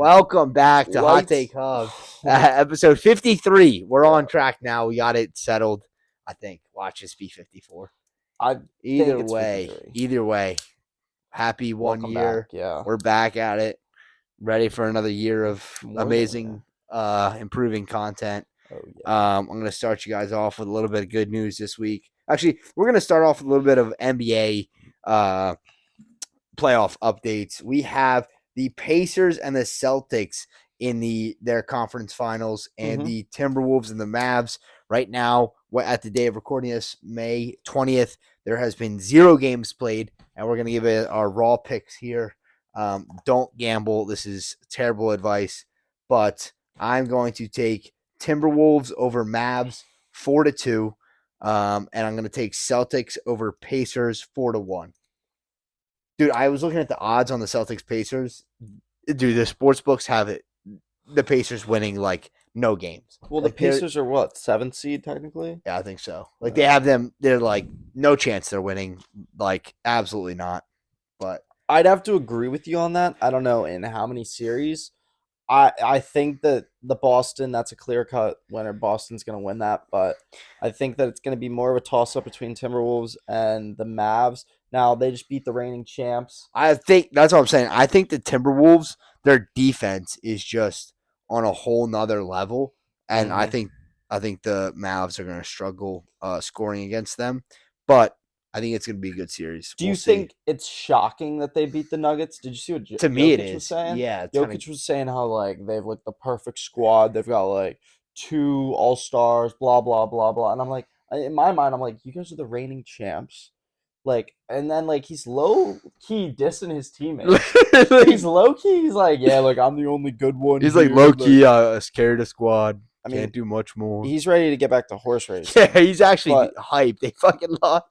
Welcome back to Hot Lights. Take Hub, episode 53. We're on track now. We got it settled. I think. Watch this be 54. I Either think it's way, 53. happy one Welcome year. back, yeah. We're back at it, ready for another year of More amazing, improving content. Oh yeah. I'm going to start you guys off with a little bit of good news this week. Actually, we're going to start off with a little bit of NBA playoff updates. We have the Pacers and the Celtics in their conference finals, and the Timberwolves and the Mavs. Right now, at the day of recording this, May 20th, there has been 0 games played, and we're going to give it our raw picks here. Don't gamble. This is terrible advice, but I'm going to take Timberwolves over Mavs 4-2, and I'm going to take Celtics over Pacers 4-1. Dude, I was looking at the odds on the Celtics Pacers. Dude, the sports books have it. The Pacers winning like no games. Well, Like, the Pacers are what, 7th seed technically? Yeah, I think so. Like they have them. They're like no chance they're winning. Like absolutely not. But I'd have to agree with you on that. I don't know in how many series. I think that the Boston, that's a clear-cut winner. Boston's going to win that, but I think that it's going to be more of a toss-up between Timberwolves and the Mavs. Now, they just beat the reigning champs. I think that's what I'm saying. I think the Timberwolves, their defense is just on a whole nother level, and I think the Mavs are going to struggle scoring against them. But I think it's going to be a good series. Do you think it's shocking that they beat the Nuggets? Did you see what To me, it Jokic was is. saying? Yeah, Jokic was saying how like they've like the perfect squad. They've got like 2 all-stars, blah blah blah blah. And I'm like, in my mind, I'm like, you guys are the reigning champs. Like, and then like he's low key dissing his teammates. He's low key. He's like, yeah, like I'm the only good one. He's here. like low key scared of squad. I mean, can't do much more. He's ready to get back to horse racing. Yeah, he's actually hyped. They fucking lost.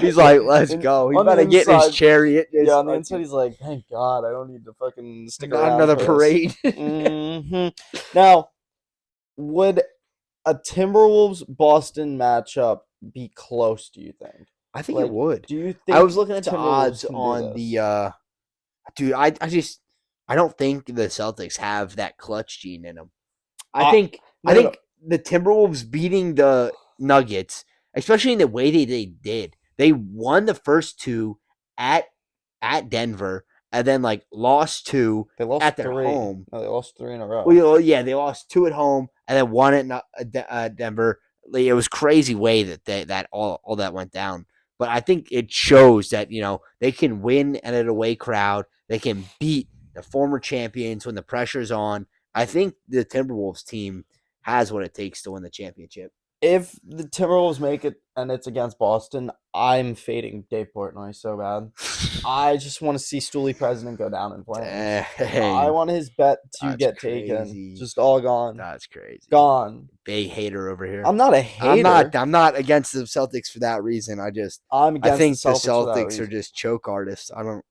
He's like, let's go. He's about to get in his chariot. Yeah, on the inside, he's like, thank God, I don't need to fucking stick around. Not another parade. Now, would a Timberwolves-Boston matchup be close, do you think? I think it would. Do you think I was looking at the odds on the dude, I don't think the Celtics have that clutch gene in them. I think the Timberwolves beating the Nuggets, especially in the way they did. They won the first 2 at Denver, and then like lost 2 at their home. No, they lost 3 in a row. Well, yeah, they lost 2 at home and then 1 at Denver. It was crazy way that all that went down. But I think it shows that they can win at an away crowd. They can beat the former champions when the pressure's on. I think the Timberwolves team has what it takes to win the championship. If the Timberwolves make it and it's against Boston, I'm fading Dave Portnoy so bad. I just want to see Stooley President go down in flames. I want his bet to get taken. Just all gone. That's crazy. Gone. Big hater over here. I'm not a hater. I'm not against the Celtics for that reason. I think the Celtics are just choke artists. I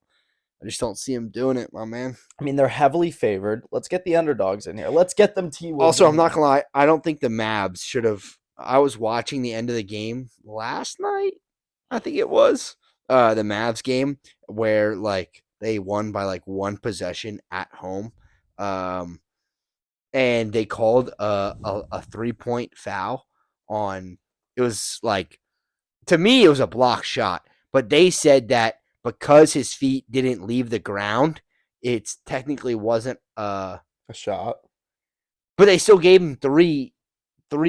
just don't see them doing it, my man. I mean, they're heavily favored. Let's get the underdogs in here. Let's get them T-Wolves. Also, I'm not going to lie. I don't think the Mavs should have. I was watching the end of the game last night. I think it was the Mavs game where like they won by like 1 possession at home. And they called a 3-point foul on. It was like, to me, it was a block shot. But they said that because his feet didn't leave the ground, it technically wasn't a shot. But they still gave him three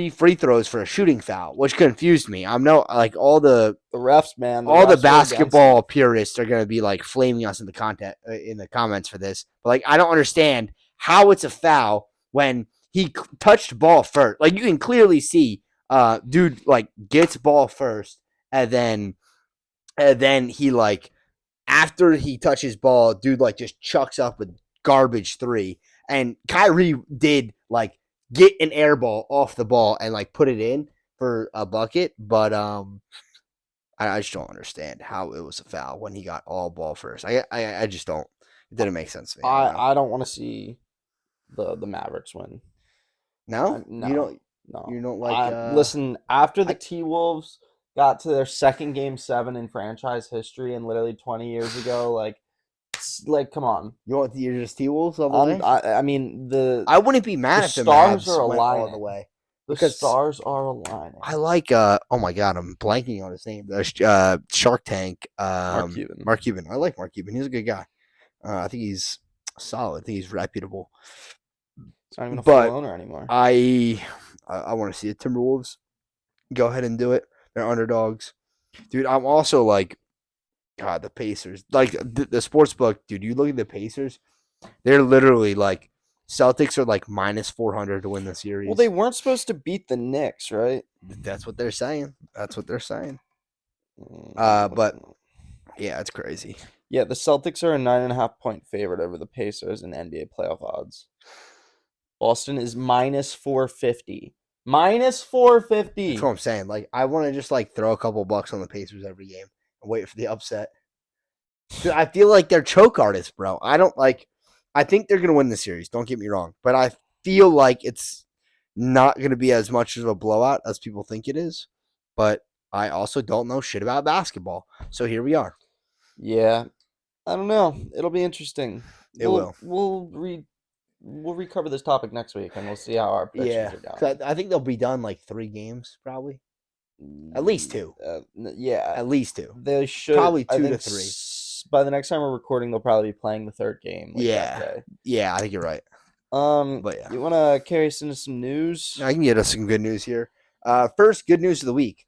free throws for a shooting foul, which confused me. I'm no like all the refs, man. All the basketball purists are gonna be like flaming us in the comments for this. But like, I don't understand how it's a foul when he touched ball first. Like, you can clearly see, dude like gets ball first, and then he like, after he touches ball, dude like just chucks up a garbage 3, and Kyrie did like get an air ball off the ball and like put it in for a bucket, but I just don't understand how it was a foul when he got all ball first. I just don't. It didn't make sense to me. I don't want to see the Mavericks win. No, no, you don't. No, you don't like. Listen, after the T-Wolves got to their second Game 7 in franchise history, and literally 20 years ago, like Like, come on. You want you're just T-Wolves all the way? I mean, I wouldn't be mad the if the stars Mavs are went all the aligning. way. The Because stars are aligning. I like oh my god, I'm blanking on his name. Shark Tank. Mark Cuban. Mark Cuban. I like Mark Cuban. He's a good guy. I think he's solid. I think he's reputable. It's not even a full But owner anymore. I want to see the Timberwolves go ahead and do it. They're underdogs. Dude, I'm also like, God, the Pacers. Like the sports book, dude, you look at the Pacers, they're literally like Celtics are like minus 400 to win the series. Well, they weren't supposed to beat the Knicks, right? That's what they're saying. That's what they're saying. Mm, But yeah, it's crazy. yeah, the Celtics are a 9.5-point favorite over the Pacers in NBA playoff odds. Boston is minus 450. Minus 450. That's what I'm saying. Like, I want to just like throw a couple bucks on the Pacers every game and wait for the upset. I feel like they're choke artists, bro. I think they're gonna win the series. Don't get me wrong, but I feel like it's not gonna be as much of a blowout as people think it is. But I also don't know shit about basketball, so here we are. Yeah, I don't know. It'll be interesting. It will. We'll recover this topic next week, and we'll see how our predictions are going. I think they'll be done like 3 games, probably. At least 2. Yeah, At least 2. they should Probably I 2 to think 3. By the next time we're recording, they'll probably be playing the third game. Like, that day. Yeah, I think you're right. But yeah, you want to carry us into some news? I can get us some good news here. First, good news of the week.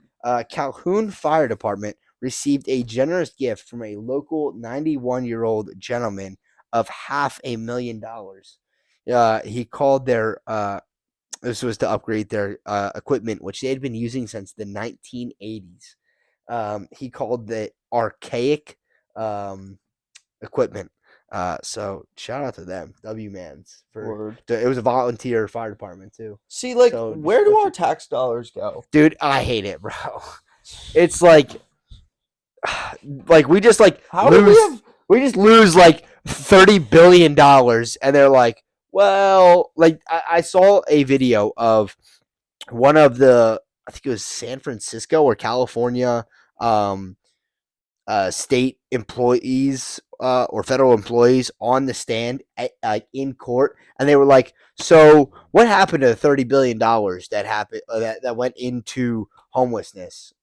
Calhoun Fire Department received a generous gift from a local 91-year-old gentleman of $500,000. He called their this was to upgrade their equipment, which they had been using since the 1980s. He called it archaic equipment. So shout out to them, W-Mans. It was a volunteer fire department too. See, like, so where do our tax dollars go? Dude, I hate it, bro. It's like we just like we just lose like $30 billion, and they're like, well, like I saw a video of one of the, I think it was San Francisco or California state employees or federal employees on the stand in court, and they were like, so what happened to the $30 billion that happened that went into homelessness,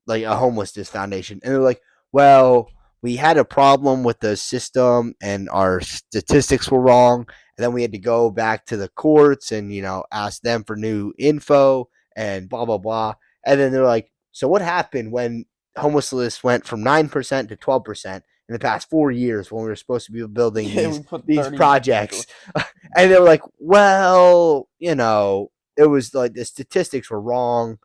like a homelessness foundation? And they're like, well, we had a problem with the system and our statistics were wrong, and then we had to go back to the courts and ask them for new info and blah blah blah. And then they're like, so what happened when homelessness went from 9% to 12% in the past 4 years when we were supposed to be building these projects? And they were like, well, it was like the statistics were wrong.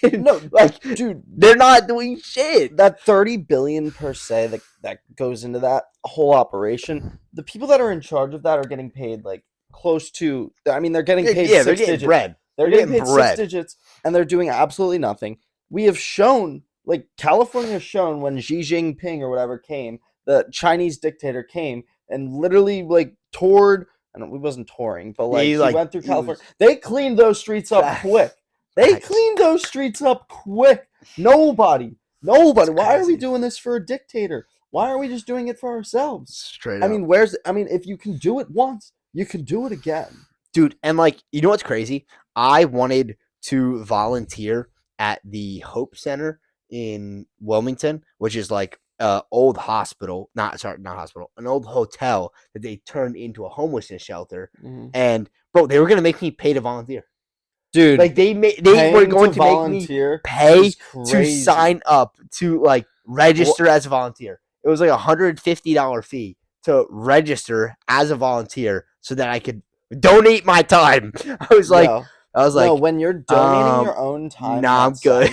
No, like, dude, they're not doing shit. That 30 billion per se that goes into that whole operation, the people that are in charge of that are getting paid like close to, I mean, they're getting paid they're getting bread. They're getting paid 6 digits, and they're doing absolutely nothing. We have shown, like, California has shown when Xi Jinping or whatever came, the Chinese dictator came and literally like toured. I don't know, he wasn't touring, but like, he went through California. They cleaned those streets up quick. They cleaned those streets up quick. Nobody. Why are we doing this for a dictator? Why are we just doing it for ourselves? Straight up. I mean, if you can do it once, you can do it again. Dude, and like, you know what's crazy? I wanted to volunteer at the Hope Center in Wilmington, which is like old hospital, an old hotel that they turned into a homelessness shelter. Mm-hmm. And bro, they were gonna make me pay to volunteer. Dude, like they were going to make me pay to sign up to like register as a volunteer. It was like $150 fee to register as a volunteer so that I could donate my time. I was like, no, when you're donating your own time, I'm good.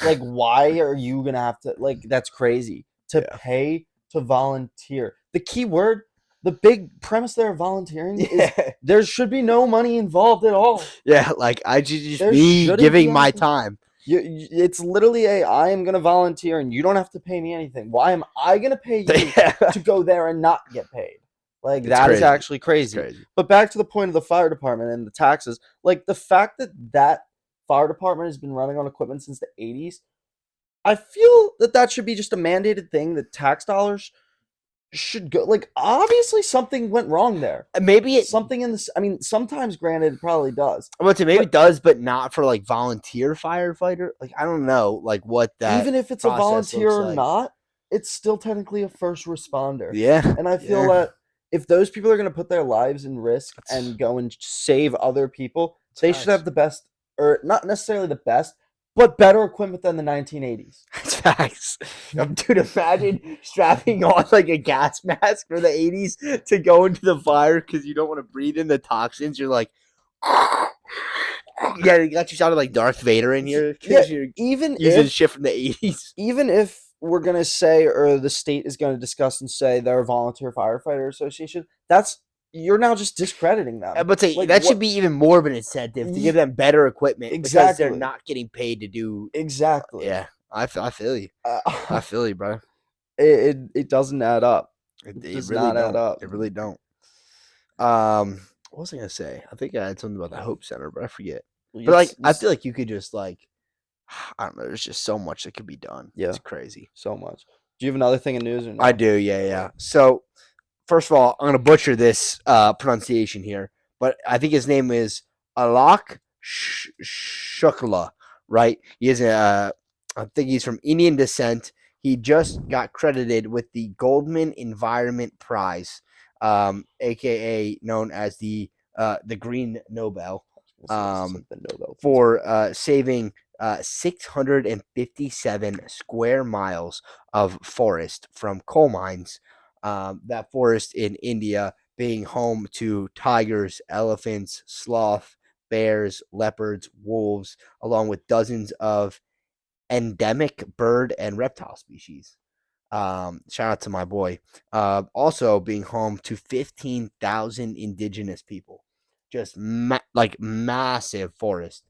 Like, why are you gonna have to? Like, that's crazy to pay to volunteer. The key word. The big premise there of volunteering is there should be no money involved at all. Yeah, like I just be giving my time. It's literally I am going to volunteer and you don't have to pay me anything. Why am I going to pay you to go there and not get paid? Like, that is actually crazy. But back to the point of the fire department and the taxes, like the fact that fire department has been running on equipment since the 80s, I feel that should be just a mandated thing that tax dollars should go. Like, obviously something went wrong there. Maybe it, Something in this. I mean, sometimes, granted, it probably does. well, maybe it But does, but not for like volunteer firefighter. Like I don't know, like what that even if it's a process volunteer looks or like. not, it's still technically a first responder. Yeah, And I feel yeah, that if those people are going to put their lives in risk that's, and go and save other people, that's they should facts. have the best, or not necessarily the best, but better equipment than the 1980s. That's facts. Dude, imagine strapping on like a gas mask for the 80s to go into the fire because you don't want to breathe in the toxins. You're like, yeah, you got you sounded like Darth Vader in here Yeah, because you're even using if shit from the 80s. even if we're gonna say, or the state is gonna discuss and say they're a volunteer firefighter association, that's you're now just discrediting them. But say Like that should what? be even more of an incentive to give them better equipment because they're Exactly, not getting paid to do. exactly. Yeah, I feel you. I feel you, bro. It doesn't add up. It It does really not add don't. up. It really don't. What was I gonna say? I think I had something about the Hope Center, but I forget. But like, I It's feel like you could just like, I don't know. There's just so much that could be done. yeah, It's crazy. so much. Do you have another thing in news or I no? do. Yeah, yeah. So first of all, I'm gonna butcher this pronunciation here, but I think his name is Alok Shukla. Right? He is a. I think he's from Indian descent. He just got credited with the Goldman Environment Prize, aka known as the Green Nobel, We'll say um, something Nobel Peace for Prize. saving 657 square miles of forest from coal mines. That forest in India being home to tigers, elephants, sloth, bears, leopards, wolves, along with dozens of endemic bird and reptile species. Shout out to my boy. Also being home to 15,000 indigenous people. Just like massive forest.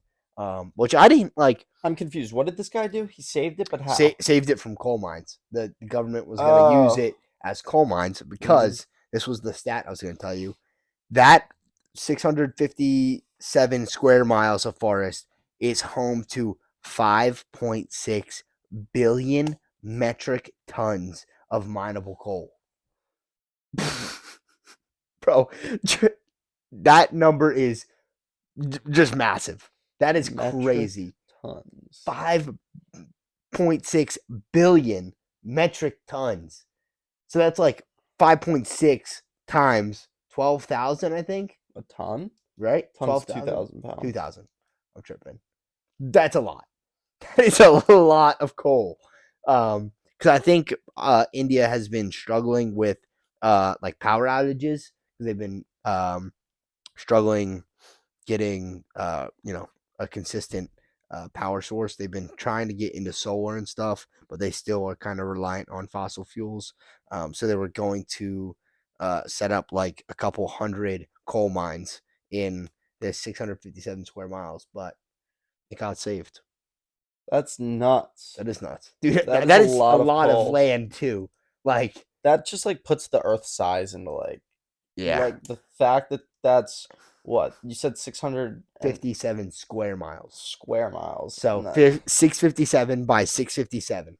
Which I didn't like I'm confused. What did this guy do? He saved it, but how? saved it from coal mines. The government was going to use Oh, it as coal mines hmm because this was the stat I was going to tell you. That 657 square miles of forest is home to 5.6 billion metric tons of mineable coal. Bro, that number is just massive. That is metric crazy. tons. 5.6 billion metric tons. So that's like 5.6 times 12,000, I think, A ton? right? Ton's 12,000? 2,000 pounds. 2,000. I'm tripping. That's a lot. That is a lot of coal. Because I think India has been struggling with like power outages because they've been struggling getting a consistent power source. They've been trying to get into solar and stuff, but they still are kind of reliant on fossil fuels. So they were going to set up like a couple hundred coal mines in this 657 square miles, but it got saved. That's nuts. That is nuts, dude. That is That a is a lot of lot of coal. land too. Like, That just like puts the Earth size into yeah, like the fact that that's what you said 600 and 57 square miles. square miles, So and that 657 by 657.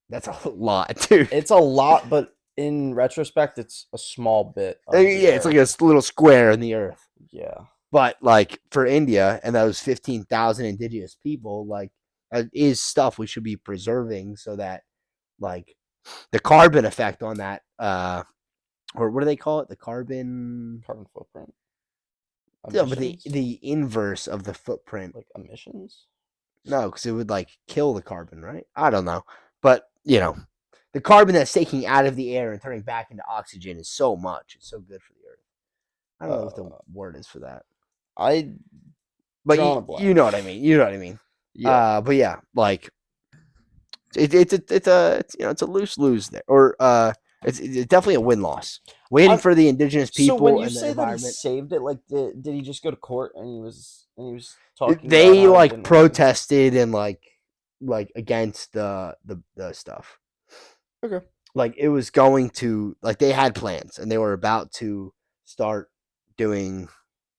That's a lot, dude. it's a lot, but in retrospect, it's a small bit of the Yeah, it's like Earth. a little square in the earth. Yeah, But like for India and those 15,000 indigenous people, like that is stuff we should be preserving so that like the carbon effect on that or what do they call it? The carbon. carbon footprint, Yeah, but the emissions, the inverse of the footprint. like emissions. No, because it would like kill the carbon, right? I don't know, but the carbon that's taking out of the air and turning back into oxygen is so much. It's so good for the earth. I don't know what the Uh, word is for that, I but drawn a you know blank. what I mean. You know what I mean. Yeah. But yeah, like it's a loose lose there, or it's definitely a win loss. Waiting I'm for the indigenous so when people you and the say that he environment. saved it, like did he just go to court and he was talking about They how he like didn't want to? protested and like against the stuff. Okay. Like it was going to like they had plans and they were about to start doing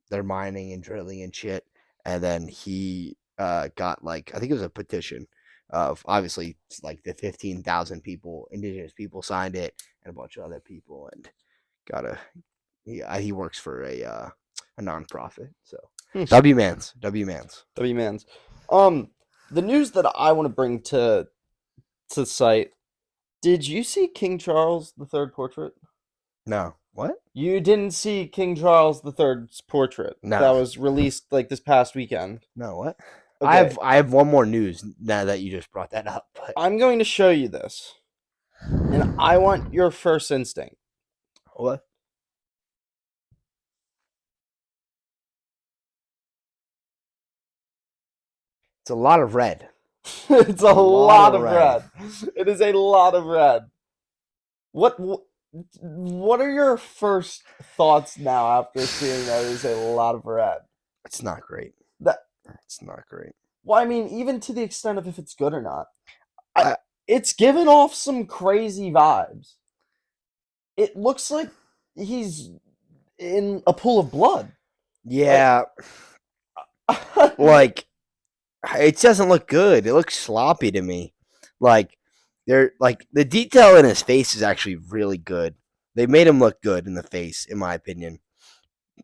their mining and drilling and shit, and then he got like I think it was a petition Of obviously like the 15,000 people, indigenous people signed it, and a bunch of other people, and he works for a nonprofit. So W Mans. W Mans. The news that I want to bring to sight. Did you see King Charles III portrait? No, what? You didn't see King Charles III's portrait that No. was released like this past weekend. No, what? Okay, I have one more news now that you just brought that up. But I'm going to show you this, and I want your first instinct. what? It's a lot of red. It's a lot of red. It is a lot of red. What are your first thoughts now after seeing that it is a lot of red? It's not great. That It's not great. Well, I mean, even to the extent of if it's good or not, I- it's giving off some crazy vibes. It looks like he's in a pool of blood. Yeah, like it doesn't look good. It looks sloppy to me. Like the detail in his face is actually really good. They made him look good in the face, in my opinion.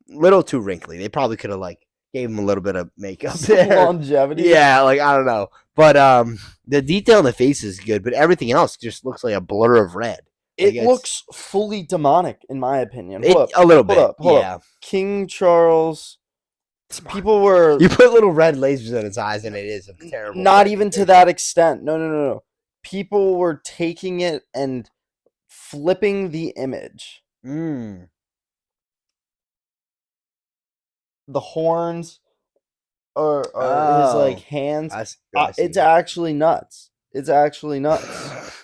Little too wrinkly. They probably could have like gave him a little bit of makeup there. Longevity. Yeah, like I don't know. But the detail in the face is good, but everything else just looks like a blur of red. It looks fully demonic, in my opinion. A little bit. Hold up. King Charles. People were. You put little red lasers in his eyes, and it is a terrible. Not even to that extent. No. People were taking it and flipping the image. The horns or his like hands. It's actually nuts. It's actually nuts.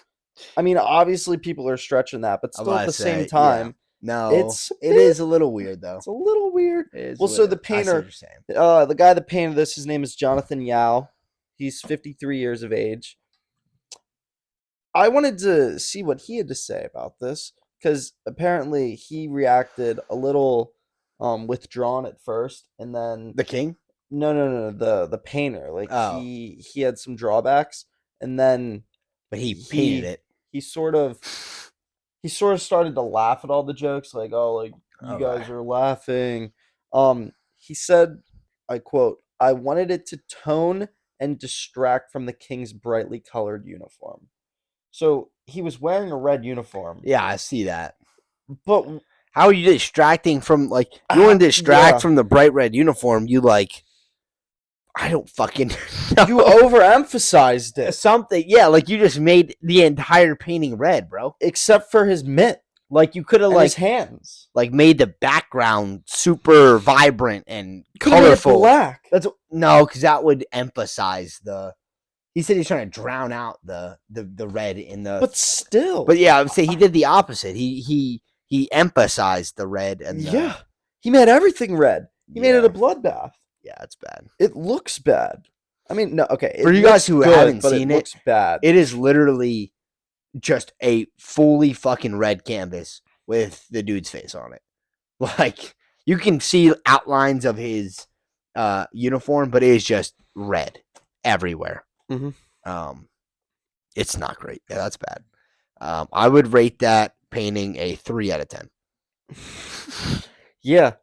I mean, obviously people are stretching that, but still at the same time, no, it is a little weird though. It's a little weird. Well, so the painter, the guy that painted this, his name is Jonathan Yao. He's 53 years of age. I wanted to see what he had to say about this because apparently he reacted a little withdrawn at first, and then the king. No, the painter. Like he had some drawbacks, and then but he painted it. He sort of started to laugh at all the jokes, like, oh, like you guys are laughing. He said, I quote, "I wanted it to tone and distract from the king's brightly colored uniform." So he was wearing a red uniform. Yeah, I see that. But how are you distracting from like you want to distract from the bright red uniform? You like I don't fucking know. You overemphasized it. Something, yeah, like you just made the entire painting red, bro. Except for his mitt. Like you could have like his hands. Like made the background super vibrant and colorful. Black. No, because that would emphasize the. He said he's trying to drown out the red in the. But still. But yeah, I would say he did the opposite. He emphasized the red and the, he made everything red. He made it a bloodbath. Yeah, it's bad. It looks bad. I mean, no, okay. For you guys who haven't seen it, looks bad. It is literally just a fully fucking red canvas with the dude's face on it. Like you can see outlines of his uniform, but it is just red everywhere. It's not great. Yeah, that's bad. I would rate that painting a 3 out of 10. Yeah,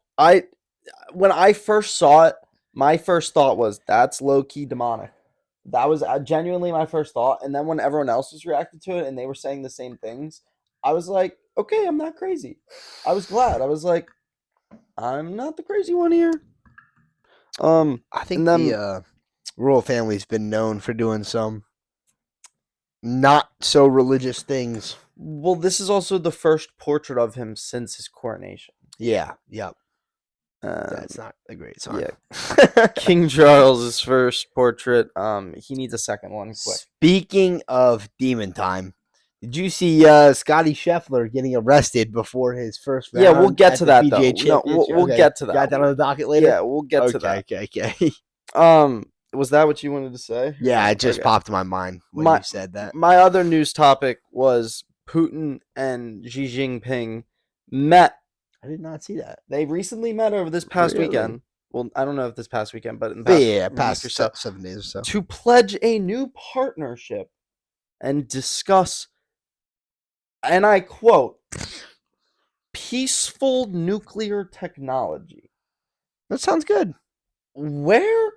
when I first saw it, my first thought was that's low-key demonic. That was genuinely my first thought. And then when everyone else was reacting to it and they were saying the same things, I was like, okay, I'm not crazy. I was glad. I was like, I'm not the crazy one here. I think the royal family's been known for doing some not so religious things. Well, this is also the first portrait of him since his coronation. Yeah, yep. That's not a great sign. Yeah. King Charles' first portrait. He needs a second one quick. Speaking of demon time, did you see Scotty Scheffler getting arrested before his first round? Yeah, we'll get to that though. No, we'll get to that. Got that on the docket later? Yeah, we'll get to that. Okay. Was that what you wanted to say? Yeah, it just popped in my mind when you said that. My other news topic was Putin and Xi Jinping met. I did not see that. They recently met over this past weekend. well, I don't know if this past weekend, but in the But past yeah, week past or so, 7 days or so. to pledge a new partnership and discuss, and I quote, peaceful nuclear technology. That sounds good. Where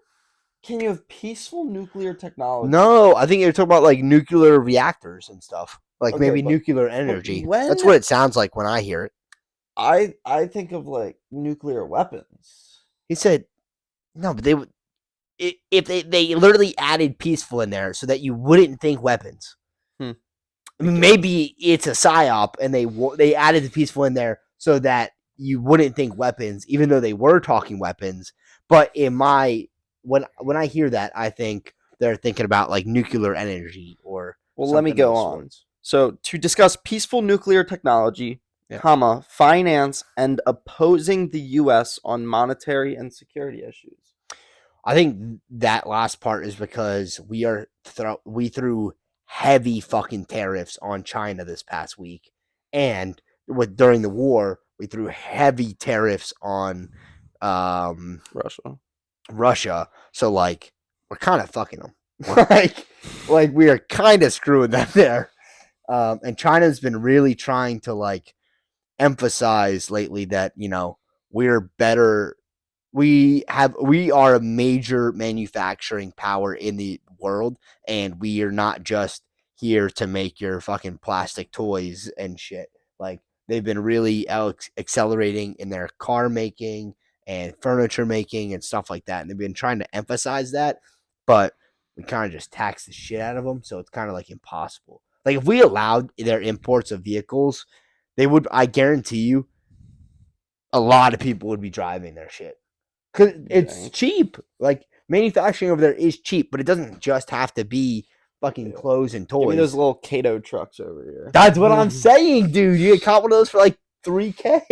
can you have peaceful nuclear technology? No, I think you're talking about like nuclear reactors and stuff. Like Okay, maybe but nuclear energy. That's when what it sounds like when I hear it. I think of like nuclear weapons. He said, no, but they would if they literally added peaceful in there so that you wouldn't think weapons. Hmm. I mean, maybe it's a psyop and they added the peaceful in there so that you wouldn't think weapons, even though they were talking weapons. But when I hear that, I think they're thinking about like nuclear energy or Well, let me something of go the on. sorts. So, to discuss peaceful nuclear technology, Yeah. comma, finance and opposing the US on monetary and security issues. I think that last part is because we threw heavy fucking tariffs on China this past week, and during the war we threw heavy tariffs on Russia. Russia. So like we're kind of fucking them, like we are kind of screwing them there. And China's been really trying to like emphasize lately that we're better. We are a major manufacturing power in the world, and we are not just here to make your fucking plastic toys and shit. Like they've been really accelerating in their car making and furniture making and stuff like that, and they've been trying to emphasize that, but we kind of just tax the shit out of them, so it's kind of like impossible. Like if we allowed their imports of vehicles, they would. I guarantee you, a lot of people would be driving their shit. Because it's cheap. Like, manufacturing over there is cheap, but it doesn't just have to be fucking clothes and toys. Give me those little Kato trucks over here. That's what I'm saying, dude. You get caught one of those for like $3K.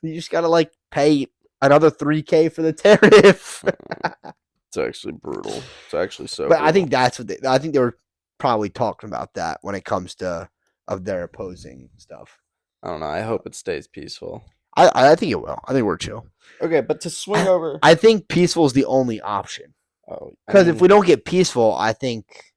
You just gotta like pay another $3K for the tariff. It's actually brutal. It's actually so. But brutal. I think that's what I think they were probably talking about that when it comes to of their opposing stuff. I don't know. I hope it stays peaceful. I think it will. I think we're chill. Okay, but to swing over, I think peaceful is the only option. Oh, Because if we don't get peaceful, I think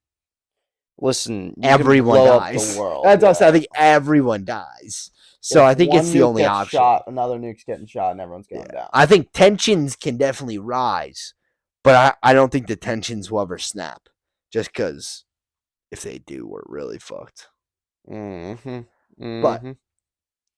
listen, everyone dies. The world. That's also I think everyone dies. So if I think it's the nuke only gets option. Shot, another nuke's getting shot, and everyone's going down. I think tensions can definitely rise, but I don't think the tensions will ever snap. Just because if they do, we're really fucked. But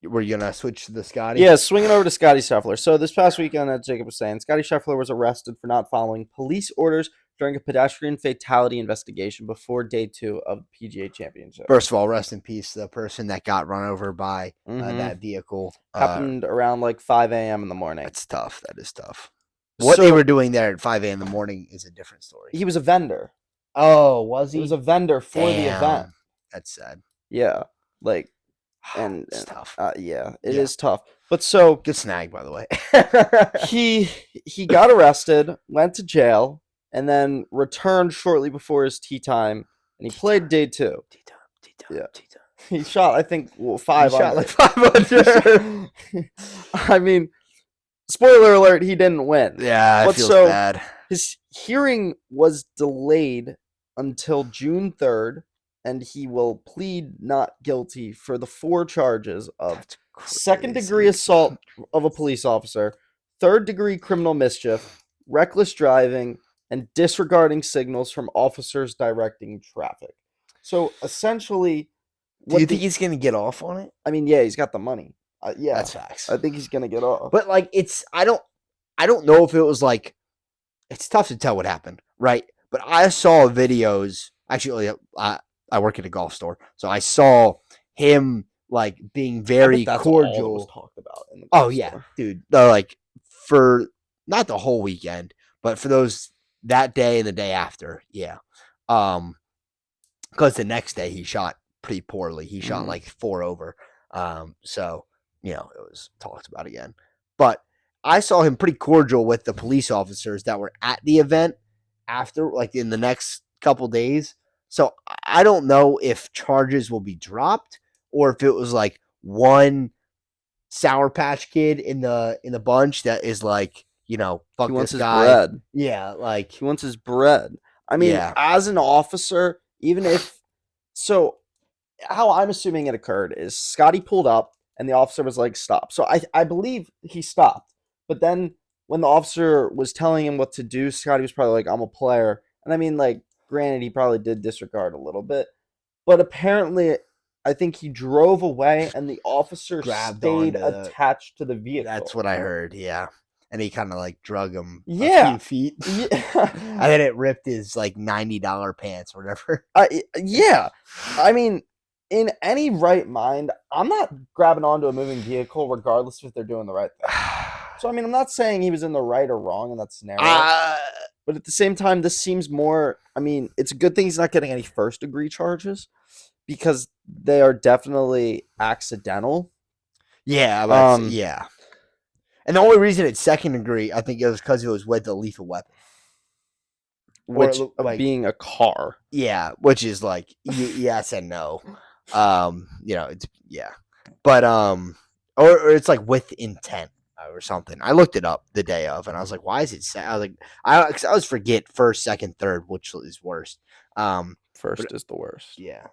we're gonna switch to the Scotty. Yeah, swinging over to Scotty Scheffler. So this past weekend, as Jacob was saying, Scotty Scheffler was arrested for not following police orders during a pedestrian fatality investigation before day 2 of the PGA Championship. First of all, rest in peace to the person that got run over by that vehicle. Happened around like 5 a.m. in the morning. That's tough. That is tough. What they were doing there at 5 a.m. in the morning is a different story. He was a vendor. Oh, was he? He was a vendor for the event. That's sad. Yeah, like, and it's tough. Yeah, it is tough. But so good snag, by the way. he got arrested, went to jail, and then returned shortly before his tee time, and he played day 2. Yeah, he shot I think 500. He shot like 500. I mean, spoiler alert: he didn't win. Yeah, it feels bad. His hearing was delayed until June 3rd, and he will plead not guilty for the 4 charges of second-degree assault of a police officer, third-degree criminal mischief, reckless driving, and disregarding signals from officers directing traffic. So essentially, do you think he's gonna get off on it? I mean, yeah, he's got the money. Yeah, that's facts. I think he's gonna get off. But like, I don't know if it was like. It's tough to tell what happened, right? But I saw videos. Actually, I work at a golf store, so I saw him like being very cordial. All was talked about in the golf store. Dude. Like for not the whole weekend, but for that day and the day after, yeah. Because the next day he shot pretty poorly. He shot like 4 over. So it was talked about again, but. I saw him pretty cordial with the police officers that were at the event after, like in the next couple days. So I don't know if charges will be dropped or if it was like one Sour Patch Kid in the bunch that is like, fuck He this wants his guy. bread. Yeah, like He wants his bread. I mean, yeah, as an officer, even if so, how I'm assuming it occurred is Scotty pulled up and the officer was like, "Stop." So I believe he stopped, but then when the officer was telling him what to do, Scotty was probably like, "I'm a player," and I mean, like, granted, he probably did disregard a little bit, but apparently, I think he drove away and the officer grabbed stayed onto attached to the that's vehicle. what I heard. Yeah, and he kind of like drug him a Yeah, few feet, yeah. and then it ripped his like $90 pants or whatever. Yeah. I mean, in any right mind, I'm not grabbing onto a moving vehicle regardless if they're doing the right thing. So, I mean, I'm not saying he was in the right or wrong in that scenario, but at the same time, this seems more. I mean, it's a good thing he's not getting any first degree charges because they are definitely accidental. Yeah, Um, yeah. And the only reason it's second degree, I think, is because it was with a lethal weapon, which or of like being a car. yeah, which is like yes and no. It's yeah, but or it's like with intent or something. I looked it up the day of, and I was like, why is it? I was like, cause I always forget first, second, third, which is worst. First But is the worst. yeah,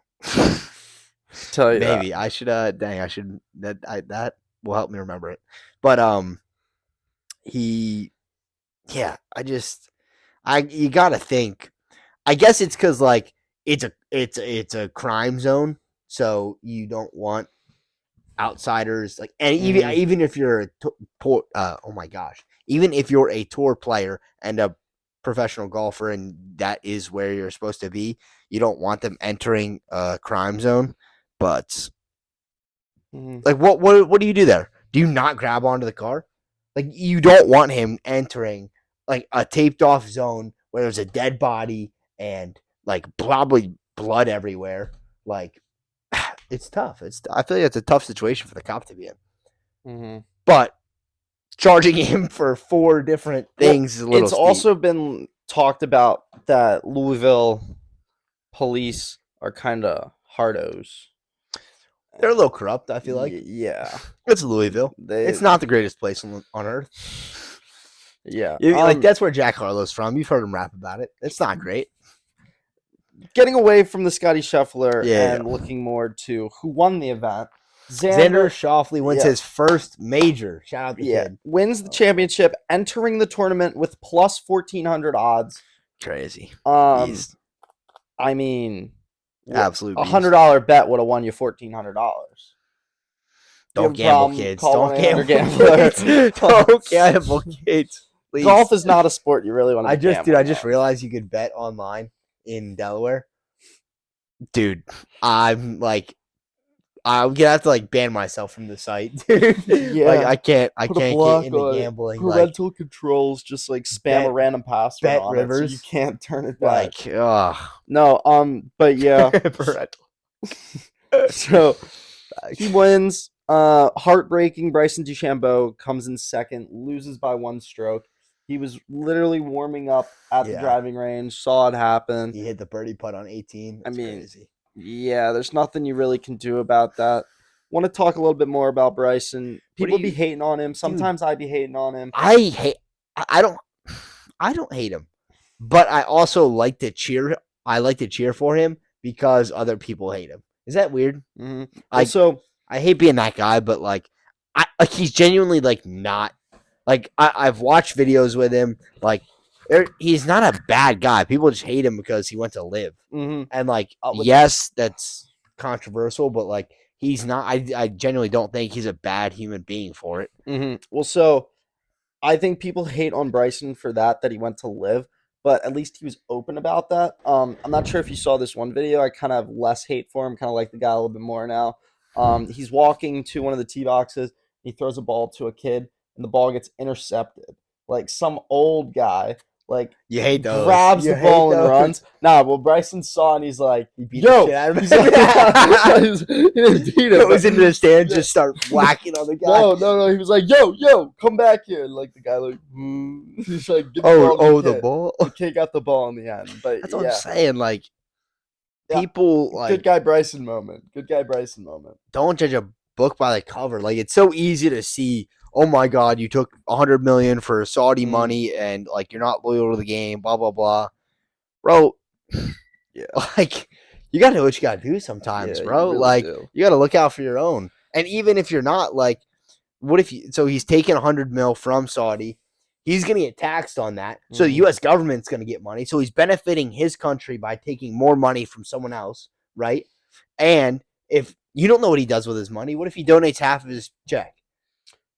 Tell you that. maybe I should. Dang, I should. That will help me remember it. But he, yeah, you gotta think. I guess it's because like it's a crime zone, so you don't want outsiders like, and even if you're a oh my gosh, even if you're a tour player and a professional golfer, and that is where you're supposed to be, you don't want them entering a crime zone. But like, what do you do there? Do you not grab onto the car? Like, you don't want him entering like a taped off zone where there's a dead body and like probably blood everywhere. Like, it's tough. I feel like it's a tough situation for the cop to be in. Mm-hmm. But charging him for 4 different things is a little It's steep. also been talked about that Louisville police are kind of hardos. They're a little corrupt, I feel like. Yeah, It's Louisville. It's not the greatest place on earth. Yeah, Like, that's where Jack Harlow's from. You've heard him rap about it. It's not great. Getting away from the Scotty Scheffler and looking more to who won the event. Xander Schauffele wins his first major. Shout out the kid. Wins the championship, entering the tournament with plus 1,400 odds. Crazy. I mean, absolute $100 bet would have won you $1,400. Don't gamble, kids. Don't gamble, kids. Don't gamble, kids. Please. Golf is not a sport you really want to gamble. I just realized you could bet online in Delaware. Dude, I'm gonna have to like ban myself from the site, dude. Yeah, like I can't get into gambling. Parental controls, just like spam a random password on it, so you can't turn it back. No, but yeah. Parental. So he wins. Heartbreaking. Bryson DeChambeau comes in second, loses by 1 stroke. He was literally warming up at the driving range, saw it happen. He hit the birdie putt on 18. That's crazy. Yeah, there's nothing you really can do about that. Want to talk a little bit more about Bryson? People be hating on him. Sometimes I be hating on him. I don't hate him, but I also like to cheer. I like to cheer for him because other people hate him. Is that weird? Mm-hmm. I hate being that guy, but like he's genuinely like not like I've watched videos with him. Like he's not a bad guy. People just hate him because he went to live. Mm-hmm. And like yes, that's controversial, but like he's not. I genuinely don't think he's a bad human being for it. Mm-hmm. Well, so I think people hate on Bryson for that he went to live, but at least he was open about that. I'm not sure if you saw this one video. I kind of have less hate for him. Kind of like the guy a little bit more now. He's walking to one of the tee boxes. He throws a ball to a kid, and the ball gets intercepted. Like some old guy, like you hate those. Grabs the ball and runs. Nah, well, Bryson saw and he's like, he beat the shit out of him. He was into the stands, just start whacking on the guy. No. He was like, yo, come back here. And like the guy, like, he's like, get the ball. The ball. The kid got the ball in the end. But that's what I'm saying. Like, people like good guy Bryson moment. Don't judge a book by the cover. Like, it's so easy to see oh my God, you took $100 million for Saudi Mm. money and like you're not loyal to the game, blah blah blah, bro. Yeah. Like you gotta know what you gotta do sometimes, Yeah, bro. you really Like do. you gotta look out for your own. And even if you're not, like, what if you? So he's taking 100 mil from Saudi. He's gonna get taxed on that. So the Mhm. U.S. government's gonna get money. So he's benefiting his country by taking more money from someone else, right? And if you don't know what he does with his money, what if he donates half of his check?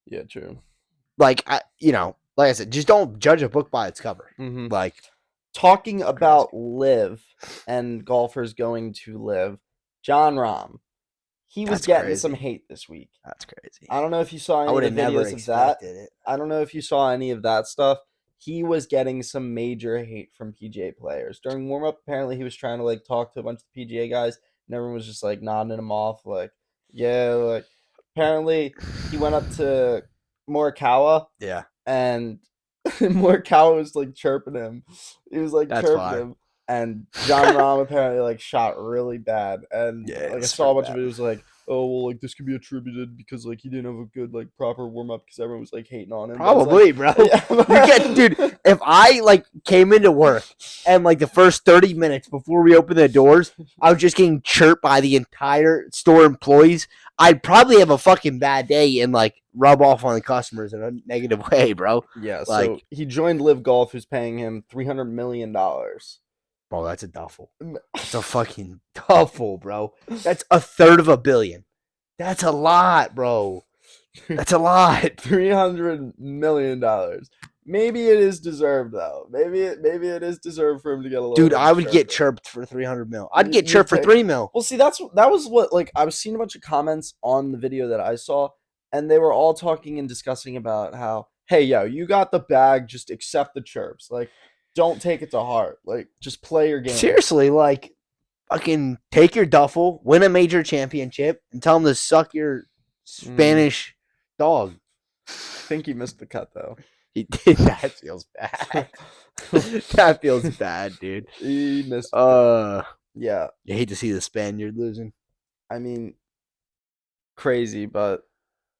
Yeah, true. Like like I said, just don't judge a book by its cover. Mhm. Like Talking about live and golfers going to live, John Rahm, he was That's getting some crazy. hate this week. That's crazy. I don't know if you saw I any would of have the never videos of that. expected it. I don't know if you saw any of that stuff. He was getting some major hate from PGA players. During warm up, apparently he was trying to like talk to a bunch of PGA guys, and everyone was just like nodding him off, like, yeah, like apparently he went up to Morikawa Yeah, and Morikawa was like chirping him. He was like that's chirping fire. him. And John Rahm apparently like shot really bad. And Yeah, like I it's saw a pretty bunch of bad. videos like, oh well, like this could be attributed because like he didn't have a good like proper warm up because everyone was like hating on him. But it's Probably, like, bro. yeah. You get, dude. If I like came into work and like the first 30 minutes before we opened the doors, I was just getting chirped by the entire store employees, I'd probably have a fucking bad day and like rub off on the customers in a negative way, bro. Yeah, Like, so he joined Live Golf, who's paying him $300 million. bro, that's a duffel. It's a fucking duffel, bro. That's a third of $1 billion. That's a lot, bro. That's a lot. $300 million. Maybe it is deserved though. Maybe it is deserved for him to get a little Dude, bit I of would get chirping. chirped for 300 mil. I'd get You chirped for think? 3 mil. Well, see, that was what like I was seeing a bunch of comments on the video that I saw, and they were all talking and discussing about how, hey, yo, you got the bag, just accept the chirps. Like, don't take it to heart. Like, just play your game. Seriously, like, fucking take your duffel, win a major championship, and tell them to suck your Spanish dog. I think he missed the cut though. He did. That feels bad. That feels bad, dude. He missed the cut. Yeah. You hate to see the Spaniard losing. I mean, crazy, but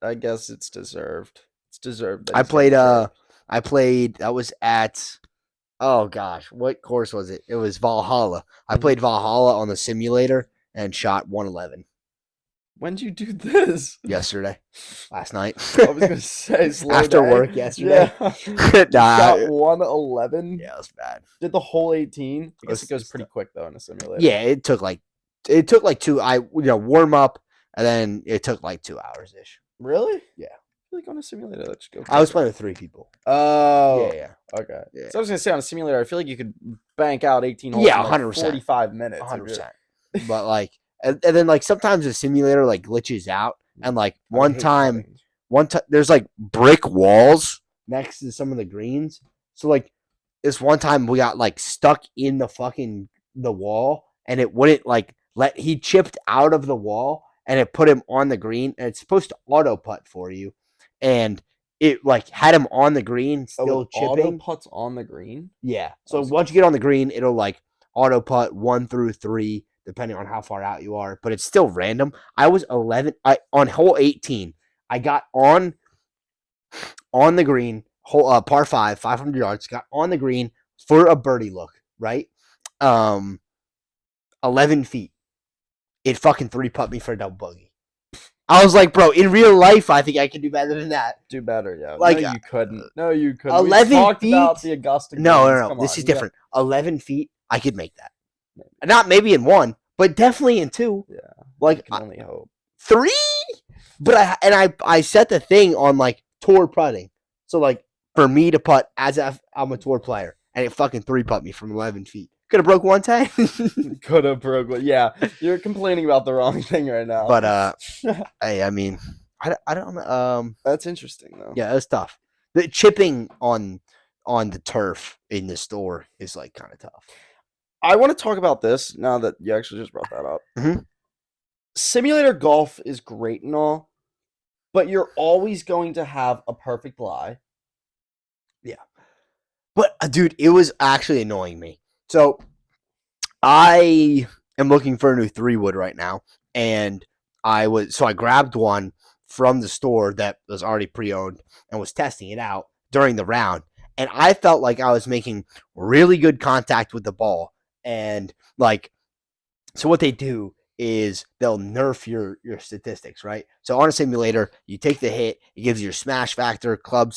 I guess it's deserved. It's deserved. That I he's getting chirped. played, that was at, oh gosh, what course was it? It was Valhalla. I played Valhalla on the simulator and shot 111 When did you do this? yesterday, last night. I was gonna say slow After day. work yesterday. Yeah. Nah, Got 111. yeah, it was bad. Did the whole 18. I guess It's- it goes it's pretty quick though in a simulator. Yeah, it took like two. Warm up, and then it took like 2 hours ish. Really? Yeah. I feel like on a simulator that should go. I was quicker. playing with 3 people. Oh. Yeah. Okay. Yeah. So I was gonna say on a simulator, I feel like you could bank out 18 holes. Yeah, in like 100%. 45 minutes. if 100%. But like, and then like sometimes the simulator like glitches out, and like I one hate time cuttings. there's like brick walls next to some of the greens. So like this one time we got like stuck in the wall, and it wouldn't like he chipped out of the wall, and it put him on the green, and it's supposed to auto putt for you, and it like had him on the green still Auto chipping. putts on the green. Yeah. So That's once you get on the green, it'll like auto putt 1 through 3, depending on how far out you are. But it's still random. I was 11. On hole 18, I got on the green, par 5, 500 yards. Got on the green for a birdie look, right? 11 feet. It fucking 3-putt me for a double bogey. I was like, bro, in real life, I think I can do better than that. Do better, yeah. Like, no, you couldn't. No, you couldn't. 11 we talked feet? about the Augusta. No. Greens. Come This on, is you got- different. 11 feet, I could make that. Not maybe in 1, but definitely in 2. Yeah. Like You can only hope. 3. But I set the thing on like tour putting. So like for me to putt as if I'm a tour player, and it fucking 3-putt me from 11 feet. Could have broke 110. Could have broke. Yeah, you're complaining about the wrong thing right now. But hey, I mean, I don't know. That's interesting though. Yeah, it's tough. The chipping on the turf in the store is like kind of tough. I want to talk about this now that you actually just brought that up. Mhm. Simulator golf is great and all, but you're always going to have a perfect lie. But dude, it was actually annoying me. So I am looking for a new 3-wood right now, and I grabbed one from the store that was already pre-owned and was testing it out during the round. And I felt like I was making really good contact with the ball. And like, so what they do is they'll nerf your statistics, right? So on a simulator, you take the hit, it gives you your smash factor, club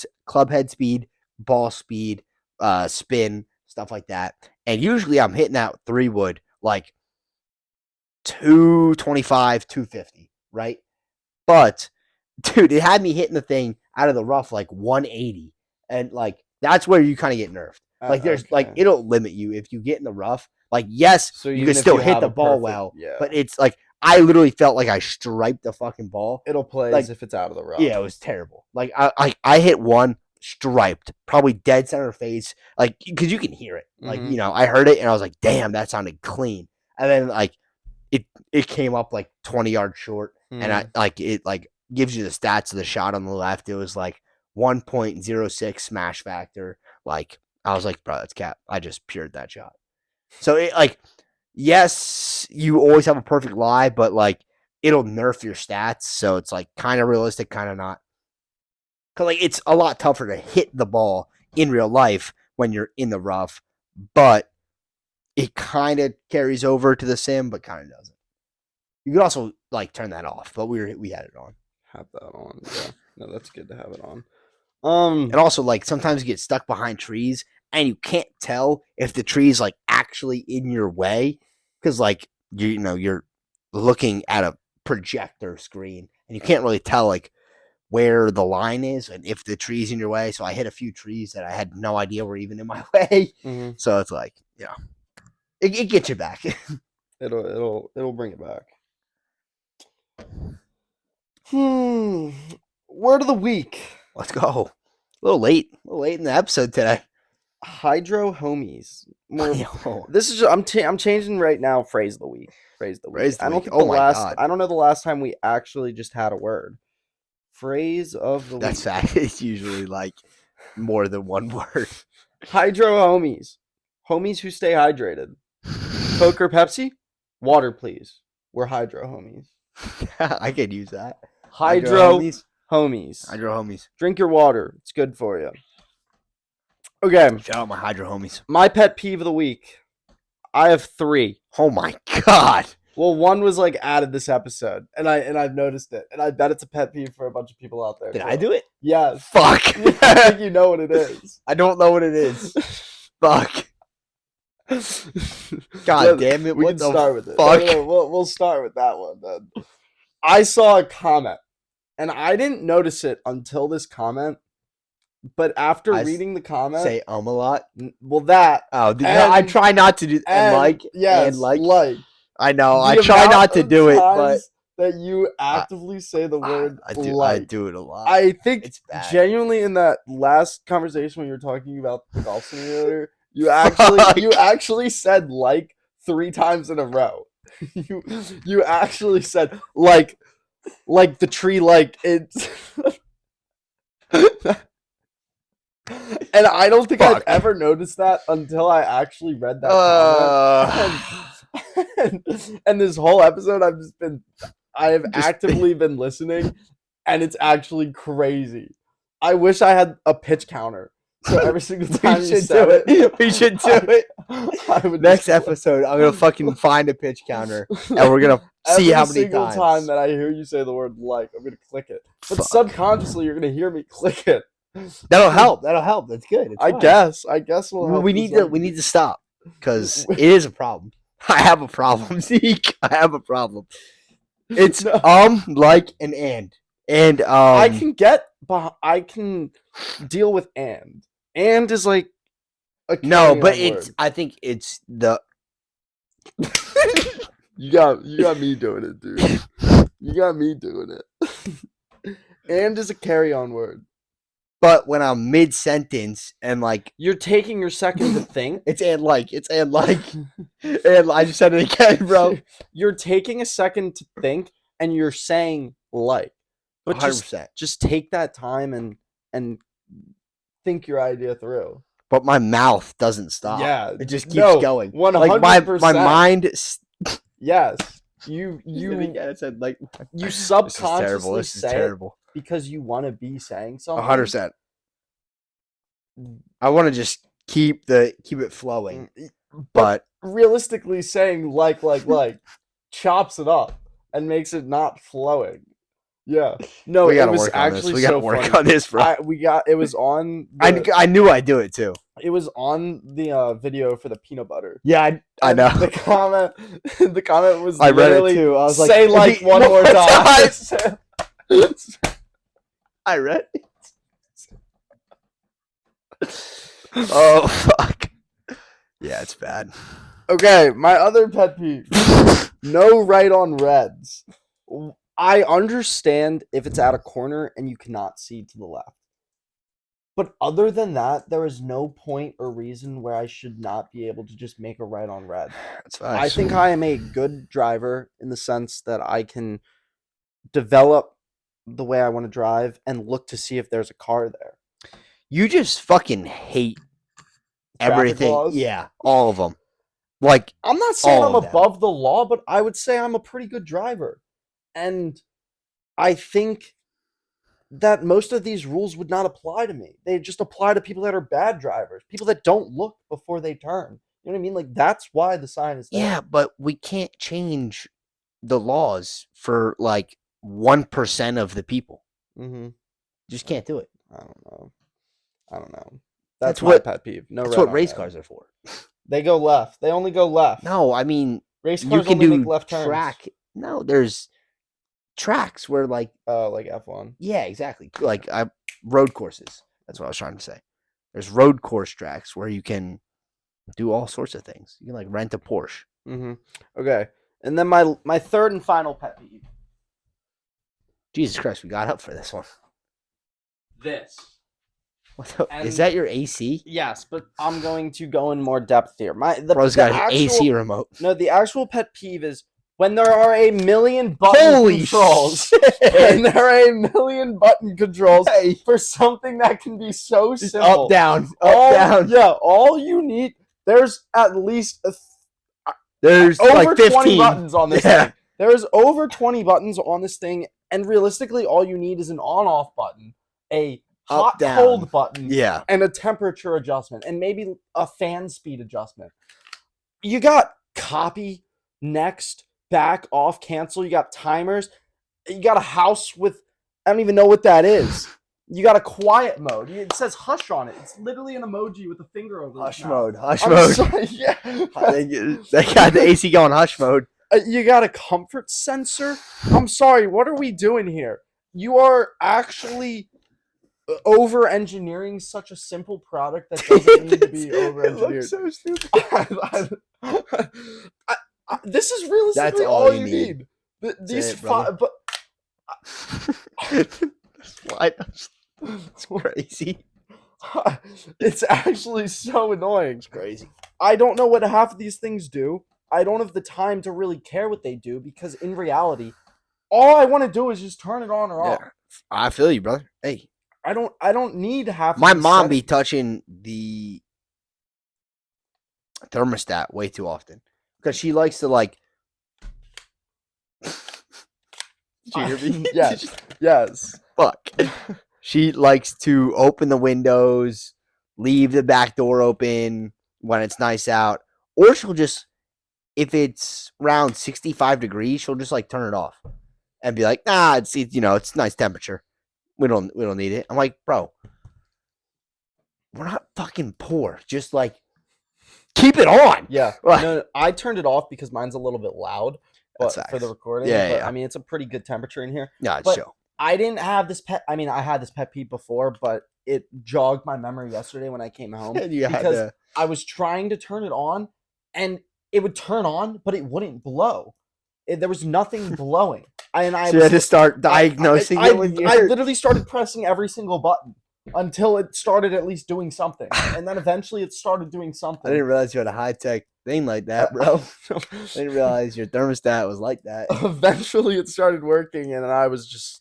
head speed, ball speed, spin, stuff like that. And usually I'm hitting that 3-wood like 225, 250, right? But dude, it had me hitting the thing out of the rough like 180. And like that's where you kind of get nerfed. Like there's like it'll limit you if you get in the rough. Like yes, So you can still hit the ball well, but it's like I literally felt like I striped the fucking ball. It'll play like, as if it's out of the rough. Yeah, it was terrible. Like I hit one striped, probably dead center face, like because you can hear it. Like you know, I heard it and I was like, damn, that sounded clean. And then like it came up like 20 yards short, and I like it like gives you the stats of the shot on the left. It was like 1.06 smash factor. Like I was like, bro, that's cap. I just pured that shot. So it like, yes, you always have a perfect lie, but like it'll nerf your stats. So it's like kind of realistic, kind of not. Cause like it's a lot tougher to hit the ball in real life when you're in the rough, but it kind of carries over to the sim, but kind of doesn't. You could also like turn that off, but we had it on. Have that on, yeah. No, that's good to have it on. And also like sometimes you get stuck behind trees and you can't tell if the tree is like actually in your way because like you know you're looking at a projector screen and you can't really tell like where the line is and if the tree's in your way. So I hit a few trees that I had no idea were even in my way. So it's like, yeah, it gets you back. It'll bring it back. Word of the week. Let's go. A little late in the episode today. Hydro homies. This is I'm changing right now. Phrase of the week. I don't think I don't know the last time we actually just had a word. Phrase of the week. That's fact. It's usually like more than one word. Hydro homies. Homies who stay hydrated. Coke or Pepsi? Water, please. We're hydro homies. I could use that. Hydro homies. Hydro homies. Drink your water. It's good for you. Okay. Shout out my hydro homies. My pet peeve of the week. I have 3. Oh my god. Well, one was like added this episode, and I've noticed it, and I bet it's a pet peeve for a bunch of people out there. Did I do it? Yeah. Fuck. I think you know what it is. I don't know what it is. Fuck. God damn it! We can start with it. Fuck. We'll start with that one then. I saw a comment, and I didn't notice it until this comment. But after reading the comment, say a lot. Well, that. Oh, I try not to do and like. Yes, and like. I know. I try not to do it, but that you actively say the word I do it a lot. I think it's bad. Genuinely in that last conversation when you were talking about the golf simulator, you actually said like 3 times in a row. you actually said like the tree like it's and I don't think I've ever noticed that until I actually read that comment. And this whole episode I have actively been listening, and it's actually crazy. I wish I had a pitch counter. So every single time we should do it. Next episode, I'm gonna fucking find a pitch counter, and we're gonna see how many times. Every single time that I hear you say the word like, I'm gonna click it. But subconsciously, you're gonna hear me click it. That'll help. That's good. I guess we'll help. We need to stop because it is a problem. I have a problem, Zeke. I have a problem. It's like and I can deal with and is like no, but it's word. I think it's the you got me doing it, dude. You got me doing it. And is a carry-on word. But when I'm mid-sentence and like you're taking your second to think, it's and like. And I just said it again, bro. You're taking a second to think and you're saying like. But 100%. Just take that time and think your idea through. But my mouth doesn't stop. Yeah. It just keeps going. 100%. Like my mind Yes. You Yeah, it said like you this is subconsciously terrible. This is say it terrible. because you want to be saying something. 100%. I want to just keep it flowing, but realistically saying like chops it up and makes it not flowing. Yeah. No, we gotta it was work on this. actually We gotta so work funny. on this, bro. It was on I knew I'd do it too. it was on the video for the peanut butter. Yeah, I know. The comment was I read it literally, too. I was like, say like one more time. I read it. Oh fuck. Yeah, it's bad. Okay, my other pet peeve. No right on reds. I understand if it's at a corner and you cannot see to the left. But other than that, there is no point or reason where I should not be able to just make a right on red. That's I think I am a good driver in the sense that I can develop the way I want to drive and look to see if there's a car there. You just fucking hate everything. Laws? Yeah, all of them. Like, I'm not saying I'm all of them. above the law, but I would say I'm a pretty good driver. And I think that most of these rules would not apply to me. They just apply to people that are bad drivers, people that don't look before they turn. You know what I mean? Like, that's why the sign is there. Yeah, but we can't change the laws for like 1% of the people. Mm-hmm. Just can't do it. I don't know. That's my what pet peeve. That's what race cars are for. They go left. They only go left. No, I mean, race cars you can only do make left turns. track. No, there's tracks where like F1. Yeah, exactly. Like road courses. That's what I was trying to say. There's road course tracks where you can do all sorts of things. You can like rent a Porsche. Mm-hmm. Okay, and then my third and final pet peeve. Jesus Christ, we got up for this one. This. Is that your AC? Yes, but I'm going to go in more depth here. Bro's got an AC remote. No, the actual pet peeve is when there are a million button controls. Shit. And there are a million button controls for something that can be so simple. Up, down, down. Yeah, all you need. There's at least there's over like 15 20 buttons on this thing. There's over 20 buttons on this thing, and realistically, all you need is an on-off button, a hot cold button, and a temperature adjustment, and maybe a fan speed adjustment. You got copy, next, back, off, cancel. You got timers. You got a house with, I don't even know what that is. You got a quiet mode. It says hush on it. It's literally an emoji with a finger over hush it. Mode. Hush mode. Sorry, yeah. They got the AC going hush mode. You got a comfort sensor. I'm sorry. What are we doing here? You are actually over-engineering such a simple product that doesn't need to be over-engineered. It looks so stupid. This is realistically all you need. These five, but it's crazy. It's actually so annoying. It's crazy. I don't know what half of these things do. I don't have the time to really care what they do because in reality, all I want to do is just turn it on or off. I feel you, brother. Hey, I don't need half. My mom be touching the thermostat way too often because she likes to like. Yes. Fuck. She likes to open the windows, leave the back door open when it's nice out, or she'll just, if it's around 65 degrees, she'll just like turn it off and be like, "Nah, it's nice temperature. We don't need it." I'm like, bro, we're not fucking poor. Just like keep it on. Yeah. No, I turned it off because mine's a little bit loud, but for the recording. Yeah. I mean, it's a pretty good temperature in here. Yeah, it's chill. I didn't have this pet. I mean, I had this pet peeve before, but it jogged my memory yesterday when I came home because I was trying to turn it on, and it would turn on, but it wouldn't blow. There was nothing blowing, and I had to start diagnosing it. I literally started pressing every single button until it started at least doing something, and then eventually it started doing something. I didn't realize you had a high-tech thing like that, bro. I didn't realize your thermostat was like that. Eventually it started working, and I was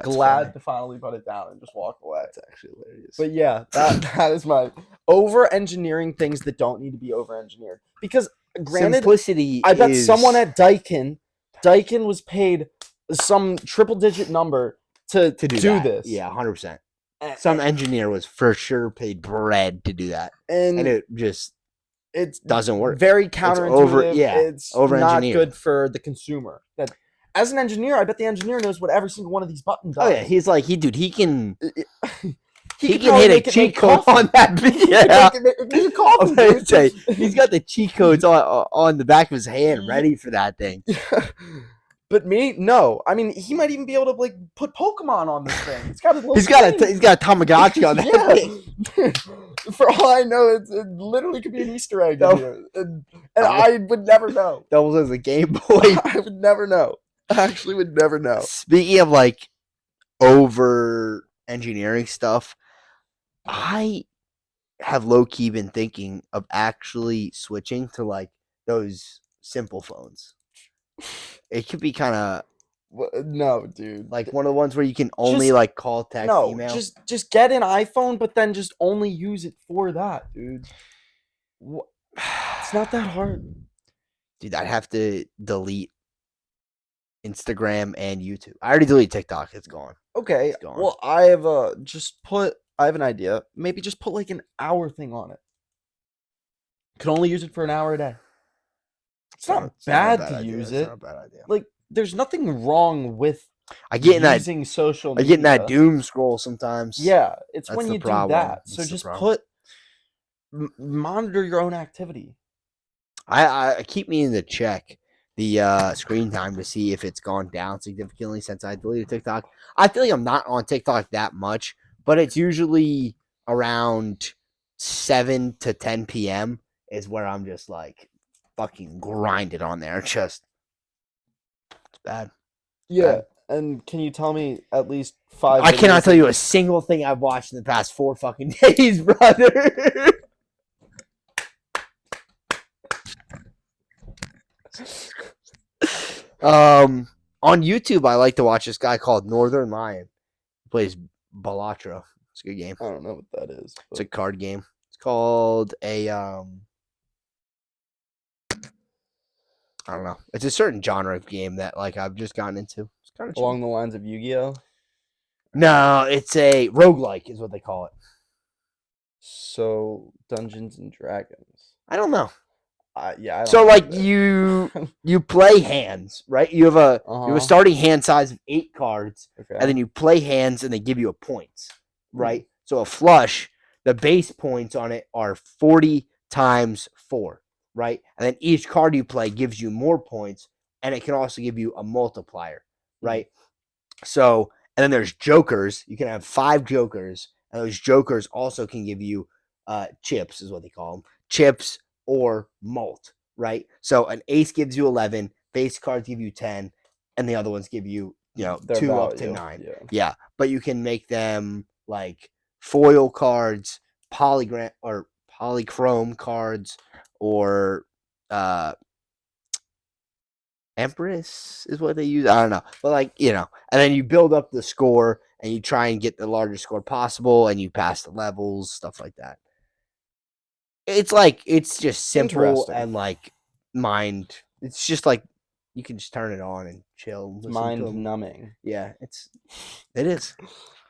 glad to finally put it down and just walk away. It's actually hilarious. But yeah, that is my over-engineering things that don't need to be over-engineered. Because granted, simplicity. I bet someone at Daikin Daikin was paid some triple-digit number to do that. this. Yeah, 100%. Some engineer was for sure paid bread to do that, and it just it doesn't work. Very counterintuitive. It's over not engineered. good for the consumer. That as an engineer, I bet the engineer knows what every single one of these buttons does. Oh yeah, he's like he can. He can hit a cheat code on that. Yeah, he's got the cheat codes on the back of his hand, ready for that thing. But me, no. I mean, he might even be able to like put Pokemon on this thing. He's got a he's got a Tamagotchi on that thing. For all I know, it literally could be an Easter egg in here, and I would never know. Doubles as a Game Boy. I would never know. I actually would never know. Speaking of like over engineering stuff, I have low-key been thinking of actually switching to like those simple phones. It could be kind of no, dude. Like one of the ones where you can only like call, text, email. Just get an iPhone, but then just only use it for that, dude. It's not that hard. Dude, I'd have to delete Instagram and YouTube. I already deleted TikTok. It's gone. Okay. It's gone. Well, I have I have an idea. Maybe just put like an hour thing on it. You can only use it for an hour a day. It's not bad to use it. It's not a bad idea. Like, there's nothing wrong with using social media. I get in that doom scroll sometimes. Yeah, it's when you do that. So just monitor your own activity. I keep meaning to check the screen time to see if it's gone down significantly since I deleted TikTok. I feel like I'm not on TikTok that much, but it's usually around 7 to 10 p.m. is where I'm just like fucking grinded on there. It's bad. Yeah. Bad. And can you tell me at least 5 I cannot tell you a single thing I've watched in the past 4 fucking days, brother. On YouTube, I like to watch this guy called Northern Lion. He plays Balatro. It's a good game. I don't know what that is. It's a card game. It's called a I don't know. It's a certain genre of game that like I've just gotten into. It's kind of along the lines of Yu-Gi-Oh. No, it's a roguelike is what they call it. So Dungeons and Dragons. I don't know. Yeah. I don't so know like you play hands, right? You have a starting hand size of 8 cards, okay. And then you play hands, and they give you a points, right? Mm-hmm. So a flush, the base points on it are 40 times 4, right? And then each card you play gives you more points, and it can also give you a multiplier, right? Mm-hmm. So and then there's jokers. You can have 5 jokers, and those jokers also can give you chips, is what they call them, chips. Or malt, right? So an ace gives you 11, base cards give you 10, and the other ones give you, 2 up to 9. Yeah. But you can make them like foil cards, polychrome cards, or Empress is what they use. I don't know. But and then you build up the score and you try and get the largest score possible and you pass the levels, stuff like that. It's just simple and mind. It's just like you can just turn it on and chill. Mind numbing. Yeah, it is.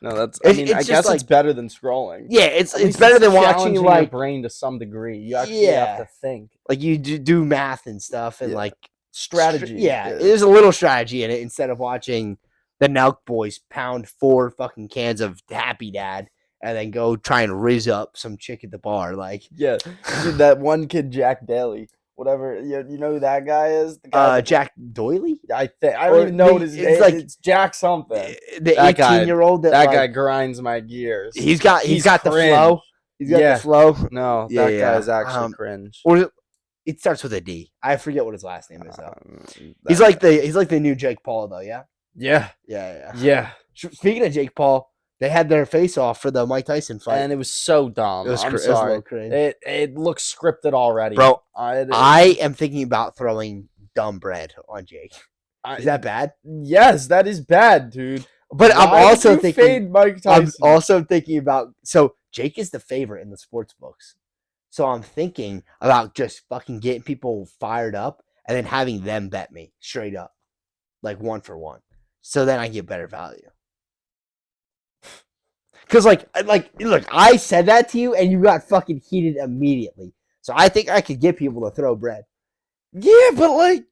No, I guess it's better than scrolling. Yeah, it's better than watching your brain to some degree. You actually have to think. Like you do math and stuff and strategy. There's a little strategy in it instead of watching the Nelk boys pound 4 fucking cans of Happy Dad. And then go try and riz up some chick at the bar, Dude, that one kid, Jack Daly, whatever. You know who that guy is? The guy Jack Doyley. I don't even know what his name. It's Jack something. The 18-year-old that guy grinds my gears. He's got the flow. He's got the flow. No, that guy is actually cringe. Or it starts with a D. I forget what his last name is though. He's like the new Jake Paul though. Yeah. Yeah. Speaking of Jake Paul. They had their face off for the Mike Tyson fight. And it was so dumb. I'm sorry. It looks scripted already. Bro, I am thinking about throwing dumb bread on Jake. Is that bad? Yes, that is bad, dude. But I'm also thinking fade Mike Tyson? I'm also thinking about Jake is the favorite in the sports books. So I'm thinking about just fucking getting people fired up and then having them bet me straight up. like 1-for-1. So then I get better value. Because look, I said that to you and you got fucking heated immediately. So I think I could get people to throw bread. Yeah, but like,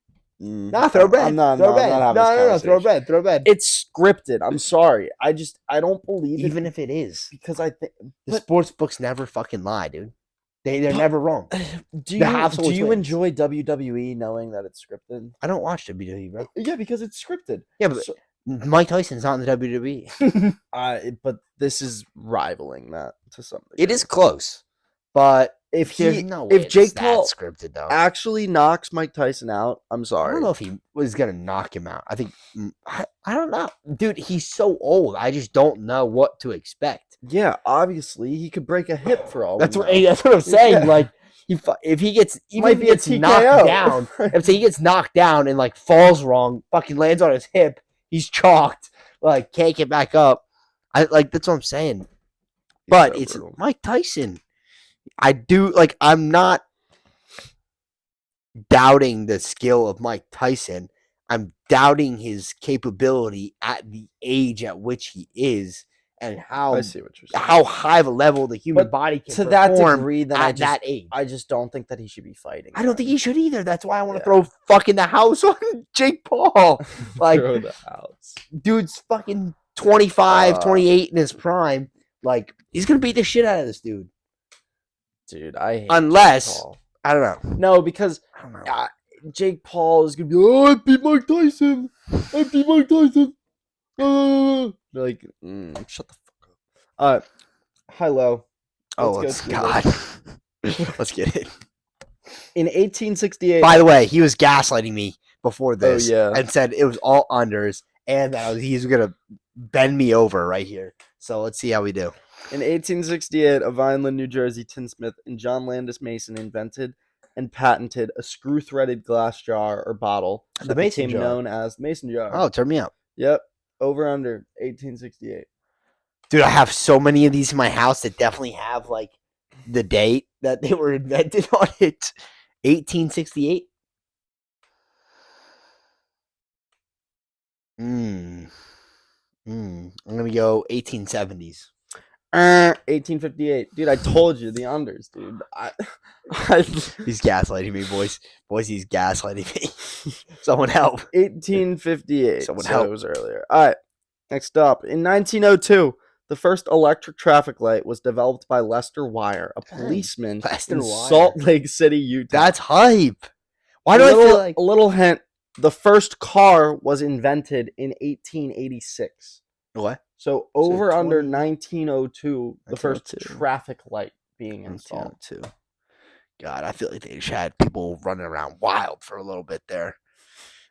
Throw bread. I'm not throw bread. having this No, throw conversation. bread. Throw bread. It's scripted. I'm sorry. I don't believe it. Even if it is. Because I think the sports books never fucking lie, dude. They're never wrong. Do you enjoy WWE knowing that it's scripted? I don't watch WWE, bro. Yeah, because it's scripted. Yeah, but Mike Tyson's not in the WWE. But this is rivaling that to some degree. It is close, but if Jake Paul scripted though actually knocks Mike Tyson out, I'm sorry. I don't know if he was gonna knock him out. I think I don't know, dude. He's so old. I just don't know what to expect. Yeah, obviously he could break a hip for all. That's what I'm saying. Yeah. Like if he gets knocked down, if he gets knocked down and like falls wrong, fucking lands on his hip, he's chalked. Like can't get back up. That's what I'm saying. But it's Mike Tyson. I'm not doubting the skill of Mike Tyson. I'm doubting his capability at the age at which he is and how high of a level the human body can perform that degree, that age. I just don't think that he should be fighting. I don't think he should either. That's why I want to throw fucking the house on Jake Paul. Like, throw the house. Dude's fucking 25, 28 in his prime. Like, he's going to beat the shit out of this dude. Dude, I hate unless Jake Paul. I don't know. No, because Jake Paul is gonna be, I beat Mike Tyson. Like, shut the fuck up. Hi, Lo. Let's God. Let's get it. In 1868. By the way, he was gaslighting me before this, and said it was all unders, and that he's gonna bend me over right here. So let's see how we do. In 1868, a Vineland, New Jersey tinsmith and John Landis Mason invented and patented a screw-threaded glass jar or bottle that became known as Mason jar. Oh, turn me up. Yep. Over under 1868. Dude, I have so many of these in my house that definitely have like the date that they were invented on it. 1868. I'm gonna go 1870s. 1858. Dude, I told you the unders, dude. He's gaslighting me, boys. He's gaslighting me. Someone help. 1858. Someone help. It was earlier. All right. Next up. In 1902, the first electric traffic light was developed by Lester Wire, a policeman in Salt Lake City, Utah. That's hype. Why do I feel like... A little hint. The first car was invented in 1886. What? So over under 1902, the first traffic light being installed. God, I feel like they just had people running around wild for a little bit there.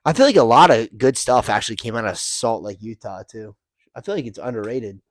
I feel like a lot of good stuff actually came out of Salt Lake, Utah, too. I feel like it's underrated.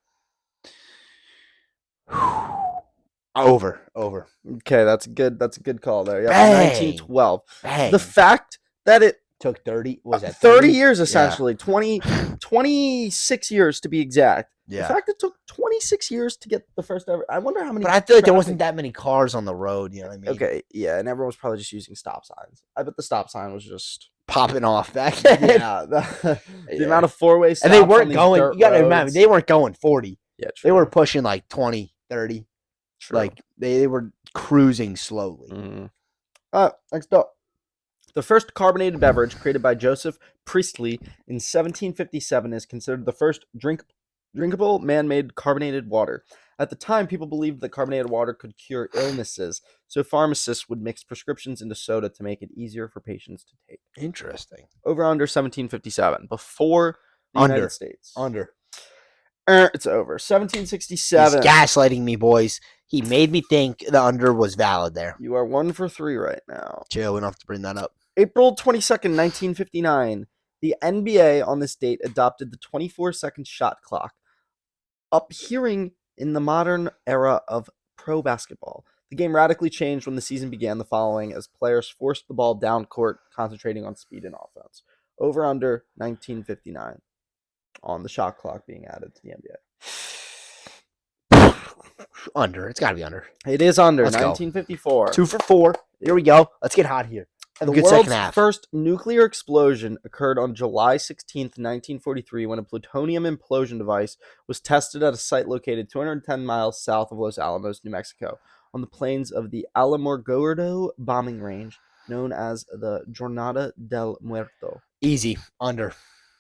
Over. Okay, that's good. That's a good call there. Yeah, 1912. Bang. The fact that it took 30 was that 30 years essentially, 26 years to be exact. Yeah. The fact it took 26 years to get the first ever. I wonder how many. But I feel like there wasn't that many cars on the road. You know what I mean? Okay, yeah, and everyone was probably just using stop signs. I bet the stop sign was just popping off back then. Yeah, the amount of four-way stops. And they weren't going. You gotta remember, they weren't going 40. Yeah, true. They were pushing like 20, 30. True. Like they were cruising slowly. Next up. The first carbonated beverage created by Joseph Priestley in 1757 is considered the first drinkable man-made carbonated water. At the time, people believed that carbonated water could cure illnesses, so pharmacists would mix prescriptions into soda to make it easier for patients to take. Interesting. Over under 1757, before the United States. Under. It's over. 1767. He's gaslighting me, boys. He made me think the under was valid there. You are 1 for 3 right now. Chill, we don't have to bring that up. April 22nd, 1959. The NBA on this date adopted the 24-second shot clock, appearing in the modern era of pro basketball. The game radically changed when the season began the following as players forced the ball down court, concentrating on speed and offense. Over under 1959 on the shot clock being added to the NBA. Under. It's got to be under. It is under. Let's 1954. Go. 2 for 4. Here we go. Let's get hot here. The Good second world's half. first nuclear explosion occurred on July 16th, 1943, when a plutonium implosion device was tested at a site located 210 miles south of Los Alamos, New Mexico, on the plains of the Alamogordo bombing range, known as the Jornada del Muerto. Easy. Under.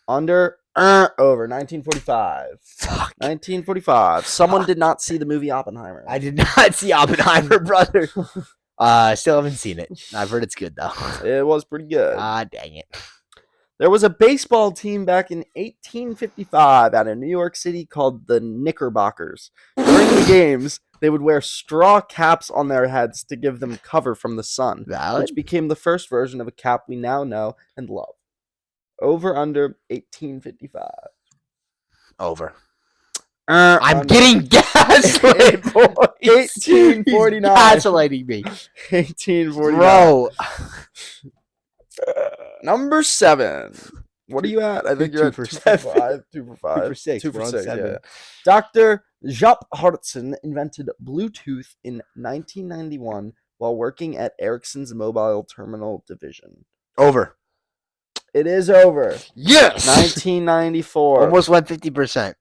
Over. 1945. Fuck. 1945. Someone did not see the movie Oppenheimer. I did not see Oppenheimer, brother. Still haven't seen it. I've heard it's good, though. It was pretty good. Ah, dang it. There was a baseball team back in 1855 out of New York City called the Knickerbockers. During the games, they would wear straw caps on their heads to give them cover from the sun, Valid. which became the first version of a cap we now know and love. Over under 1855. Over. I'm getting gaslit, boys. 1849. Gaslighting me. 1849. Bro. Number 7. What are you at? I think you're at 2 for 5. 2 for 5. 2 for 6. 2 for 6, 7. yeah. Dr. Jaap Hartson invented Bluetooth in 1991 while working at Ericsson's mobile terminal division. Over. It is over. Yes! 1994. Almost went 50%.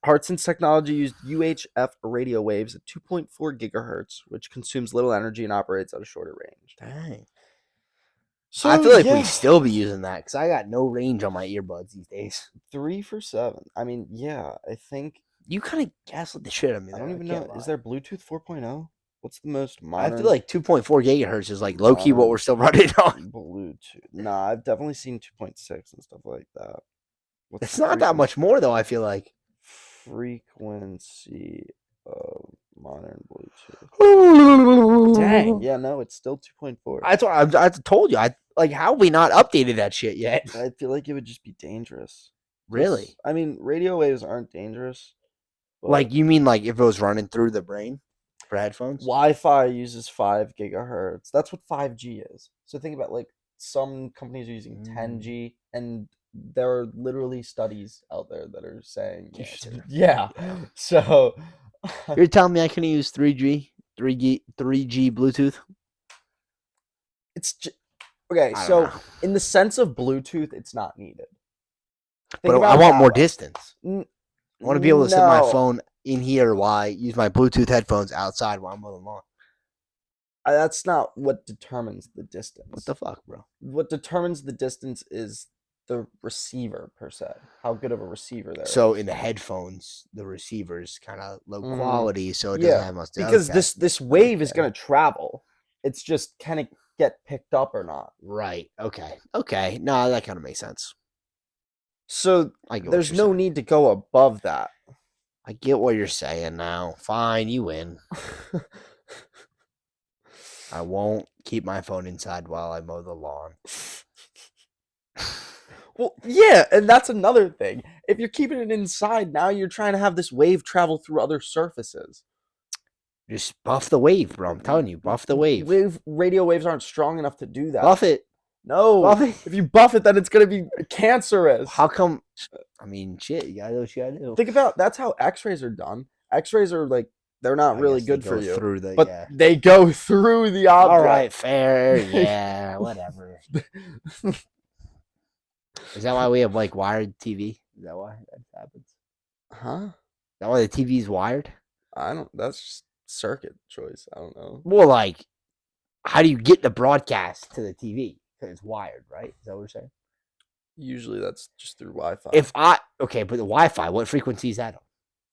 Hartson's technology used UHF radio waves at 2.4 gigahertz, which consumes little energy and operates at a shorter range. Dang. So, I feel like we still be using that because I got no range on my earbuds these days. 3 for 7. I mean, yeah, I think... You kind of gaslit the shit out of me. I don't even know. Is there Bluetooth 4.0? What's the most modern? I feel like 2.4 gigahertz is like low-key what we're still running on. Bluetooth. Nah, I've definitely seen 2.6 and stuff like that. It's not that much more, though, I feel like. Frequency of modern Bluetooth. Dang. Yeah, no, it's still 2.4. That's what I told you. How have we not updated that shit yet? I feel like it would just be dangerous. Really? I mean, radio waves aren't dangerous. Like, you mean like if it was running through the brain for headphones? Wi-Fi uses 5 gigahertz. That's what 5G is. So think about, like, some companies are using 10G, and there are literally studies out there that are saying, yeah. So you're telling me I can use 3G Bluetooth? It's okay. So in the sense of Bluetooth, it's not needed. But I want more distance. I want to be able to set my phone in here while I use my Bluetooth headphones outside while I'm on the lawn. That's not what determines the distance. What the fuck, bro? What determines the distance is the receiver, per se. How good of a receiver there is. So in the headphones, the receiver's kind of low quality, so it doesn't have much data. Because this wave is going to travel. It's just kind of get picked up or not. Right. Okay. No, that kind of makes sense. So there's no need to go above that. I get what you're saying now. Fine, you win. I won't keep my phone inside while I mow the lawn. Well, yeah, and that's another thing. If you're keeping it inside, now you're trying to have this wave travel through other surfaces. Just buff the wave, bro. I'm telling you, buff the wave. Radio waves aren't strong enough to do that. Buff it. No. Buff it. If you buff it, then it's going to be cancerous. How come? I mean, shit, you gotta do what you gotta do. Think about, that's how x-rays are done. X-rays are like, they're not really good for you. They go through the object. All right, fair. Yeah, whatever. Is that why we have like wired TV? Is that why that happens? Huh? Is that why the TV's wired? That's just circuit choice. I don't know. Well, like, how do you get the broadcast to the TV? Because it's wired, right? Is that what we're saying? Usually that's just through Wi-Fi. But the Wi-Fi, what frequency is that on?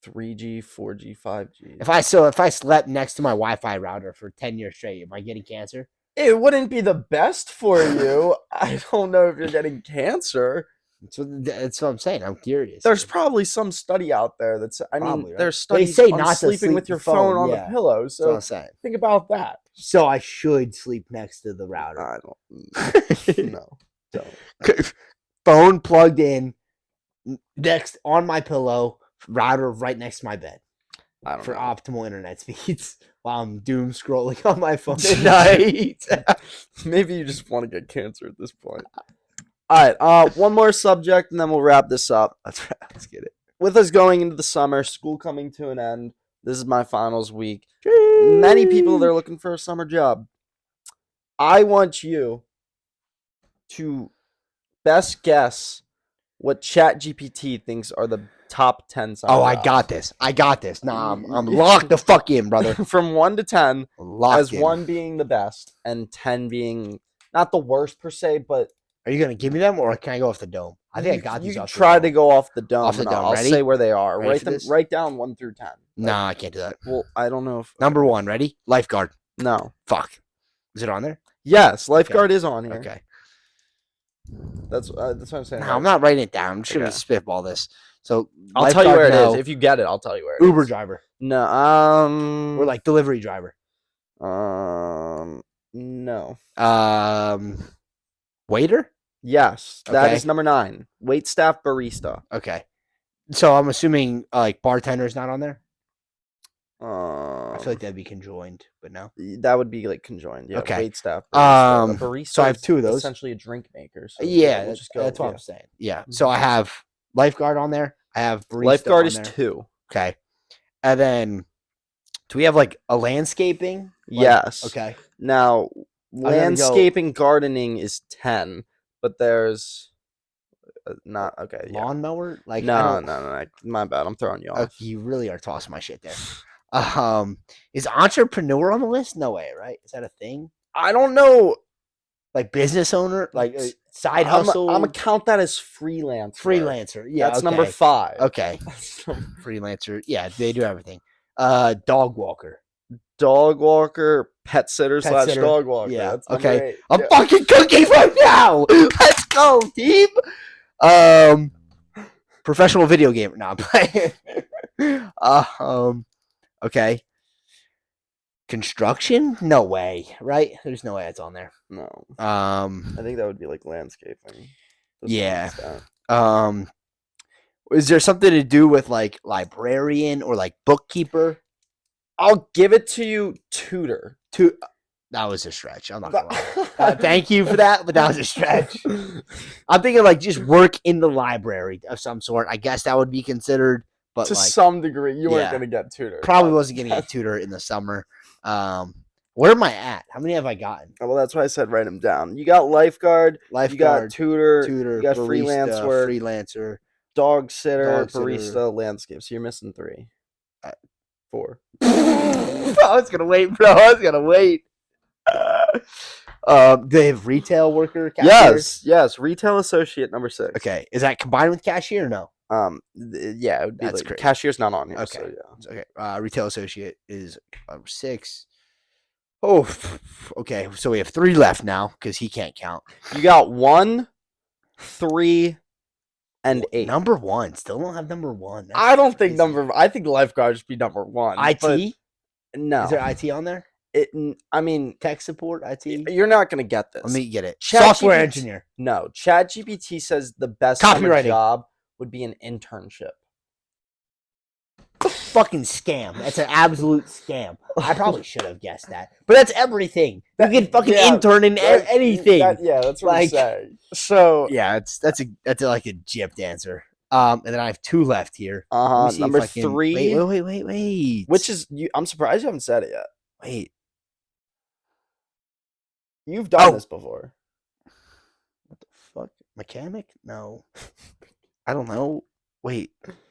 3G, 4G, 5G. If I slept next to my Wi-Fi router for 10 years straight, am I getting cancer? It wouldn't be the best for you. I don't know if you're getting cancer. That's what I'm saying. I'm curious. There's probably some study out there that's. Right? There's studies they say on not sleeping with your phone on the pillow. So that's what I'm saying. Think about that. So I should sleep next to the router. I don't. No, don't. Phone plugged in, next on my pillow, router right next to my bed. For optimal internet speeds while I'm doom scrolling on my phone at night. Maybe you just want to get cancer at this point. All right, one more subject and then we'll wrap this up. Let's get it. With us going into the summer, school coming to an end, this is my finals week. Jeez. Many people, they're looking for a summer job. I want you to best guess what ChatGPT thinks are the top 10 summer Oh, I jobs. got this. Nah, I'm locked the fuck in, brother. From 1 to 10, Locked as in. 1 being the best and 10 being not the worst per se, but Are you gonna give me them, or can I go off the dome? I think I got these. You off try the to dome. go off the dome. Off the and dome. I'll Ready? say where they are. Ready Write down 1 through 10. Nah, I can't do that. Well, I don't know if Number 1, ready? Lifeguard. No. Fuck. Is it on there? Yes, lifeguard is on here. Okay. That's what I'm saying. No, I'm not writing it down. I'm just gonna spitball this. So I'll tell you where it is. If you get it, I'll tell you where it is. Uber driver. No. Or like delivery driver. No. Waiter? Yes. That Okay. is number 9. Wait staff barista. Okay. So I'm assuming like bartender is not on there? I feel like that'd be conjoined, but no. That would be like conjoined. Yeah. Okay. Wait staff barista. A barista so I have 2 of those. Essentially a drink maker. So yeah, we'll just go, that's what I'm saying. Yeah. So I have lifeguard on there. I have barista lifeguard on is there. 2. Okay. And then do we have like a landscaping? Yes. Okay. Now, landscaping gardening is 10, but there's not okay. Lawnmower? Like no. My bad. I'm throwing you off. You really are tossing my shit there. Is entrepreneur on the list? No way, right? Is that a thing? I don't know. Like business owner, like side hustle. I'm gonna count that as freelance. Freelancer. Yeah, that's number 5. Okay. Freelancer. Yeah, they do everything. Dog walker. Dog walker, pet sitter / dog walker. Yeah. That's okay. 8. I'm fucking cooking right now. Let's go, team. Professional video gamer. No, I'm playing. Okay. Construction? No way, right? There's no way it's on there. No. I think that would be like landscaping. Yeah. Is there something to do with like librarian or like bookkeeper? I'll give it to you, tutor. That was a stretch. I'm not gonna lie. Thank you for that, but that was a stretch. I'm thinking like just work in the library of some sort. I guess that would be considered, but to like, some degree, you weren't gonna get tutor. Probably wasn't gonna get tutor in the summer. Where am I at? How many have I gotten? Well, that's why I said write them down. You got lifeguard, you got tutor, you got barista, freelancer, dog sitter, barista, landscape. So you're missing 3. 4. I was gonna wait, bro. I was gonna wait. They have retail worker. Cashier? Yes. Retail associate number 6. Okay, is that combined with cashier or no? Yeah, it would be. That's like, crazy. Cashier's not on here. Okay, so yeah. Okay. Retail associate is number 6. Oh, okay. So we have 3 left now because he can't count. You got 1, 3, and 8. Number 1. Still don't have number 1. I don't think I think lifeguard should be number 1. IT? No. Is there IT on there? I mean, tech support, IT. You're not gonna get this. Let me get it. Software engineer. No, ChatGPT says the best copywriting job would be an internship. Fucking scam. That's an absolute scam. I probably should have guessed that, but that's everything. You can fucking intern in anything. That's what I'm saying. So yeah, that's like a gypped answer. And then I have 2 left here. Number 3. Wait. Which is I'm surprised you haven't said it yet. Wait. You've done this before. What the fuck? Mechanic? No. I don't know. Wait.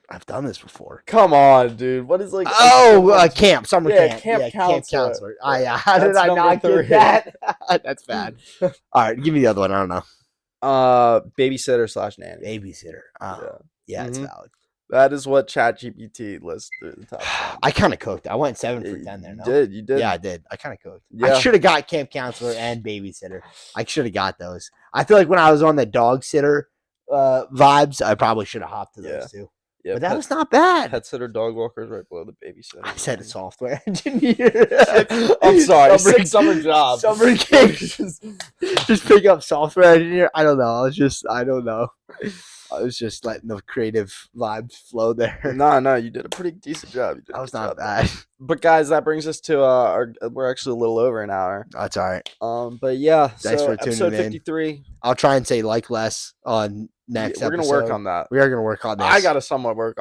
I've done this before. Come on, dude. What is like? Camp. Summer camp. Camp counselor. How did I not get that? That's bad. All right. Give me the other one. I don't know. Babysitter / nanny. Babysitter. Yeah, it's valid. That is what ChatGPT lists through the top 10. I kind of cooked. I went 7 for 10 there. No? You did. Yeah, I did. I kind of cooked. Yeah. I should have got camp counselor and babysitter. I should have got those. I feel like when I was on the dog sitter vibes, I probably should have hopped to those too. Yeah, but that was not bad. Pet sitter, dog walker is right below the babysitter. I said a software engineer. I'm sorry. 6 summer jobs. Summer gigs. Just pick up software engineer. I don't know. I don't know. I was just letting the creative vibes flow there. No, you did a pretty decent job. That was not bad. But guys, that brings us to we're actually a little over an hour. That's all right. But yeah, thanks for tuning episode in. 53. I'll try and say less on next episode. We're gonna work on that. We are gonna work on this. I gotta somewhat work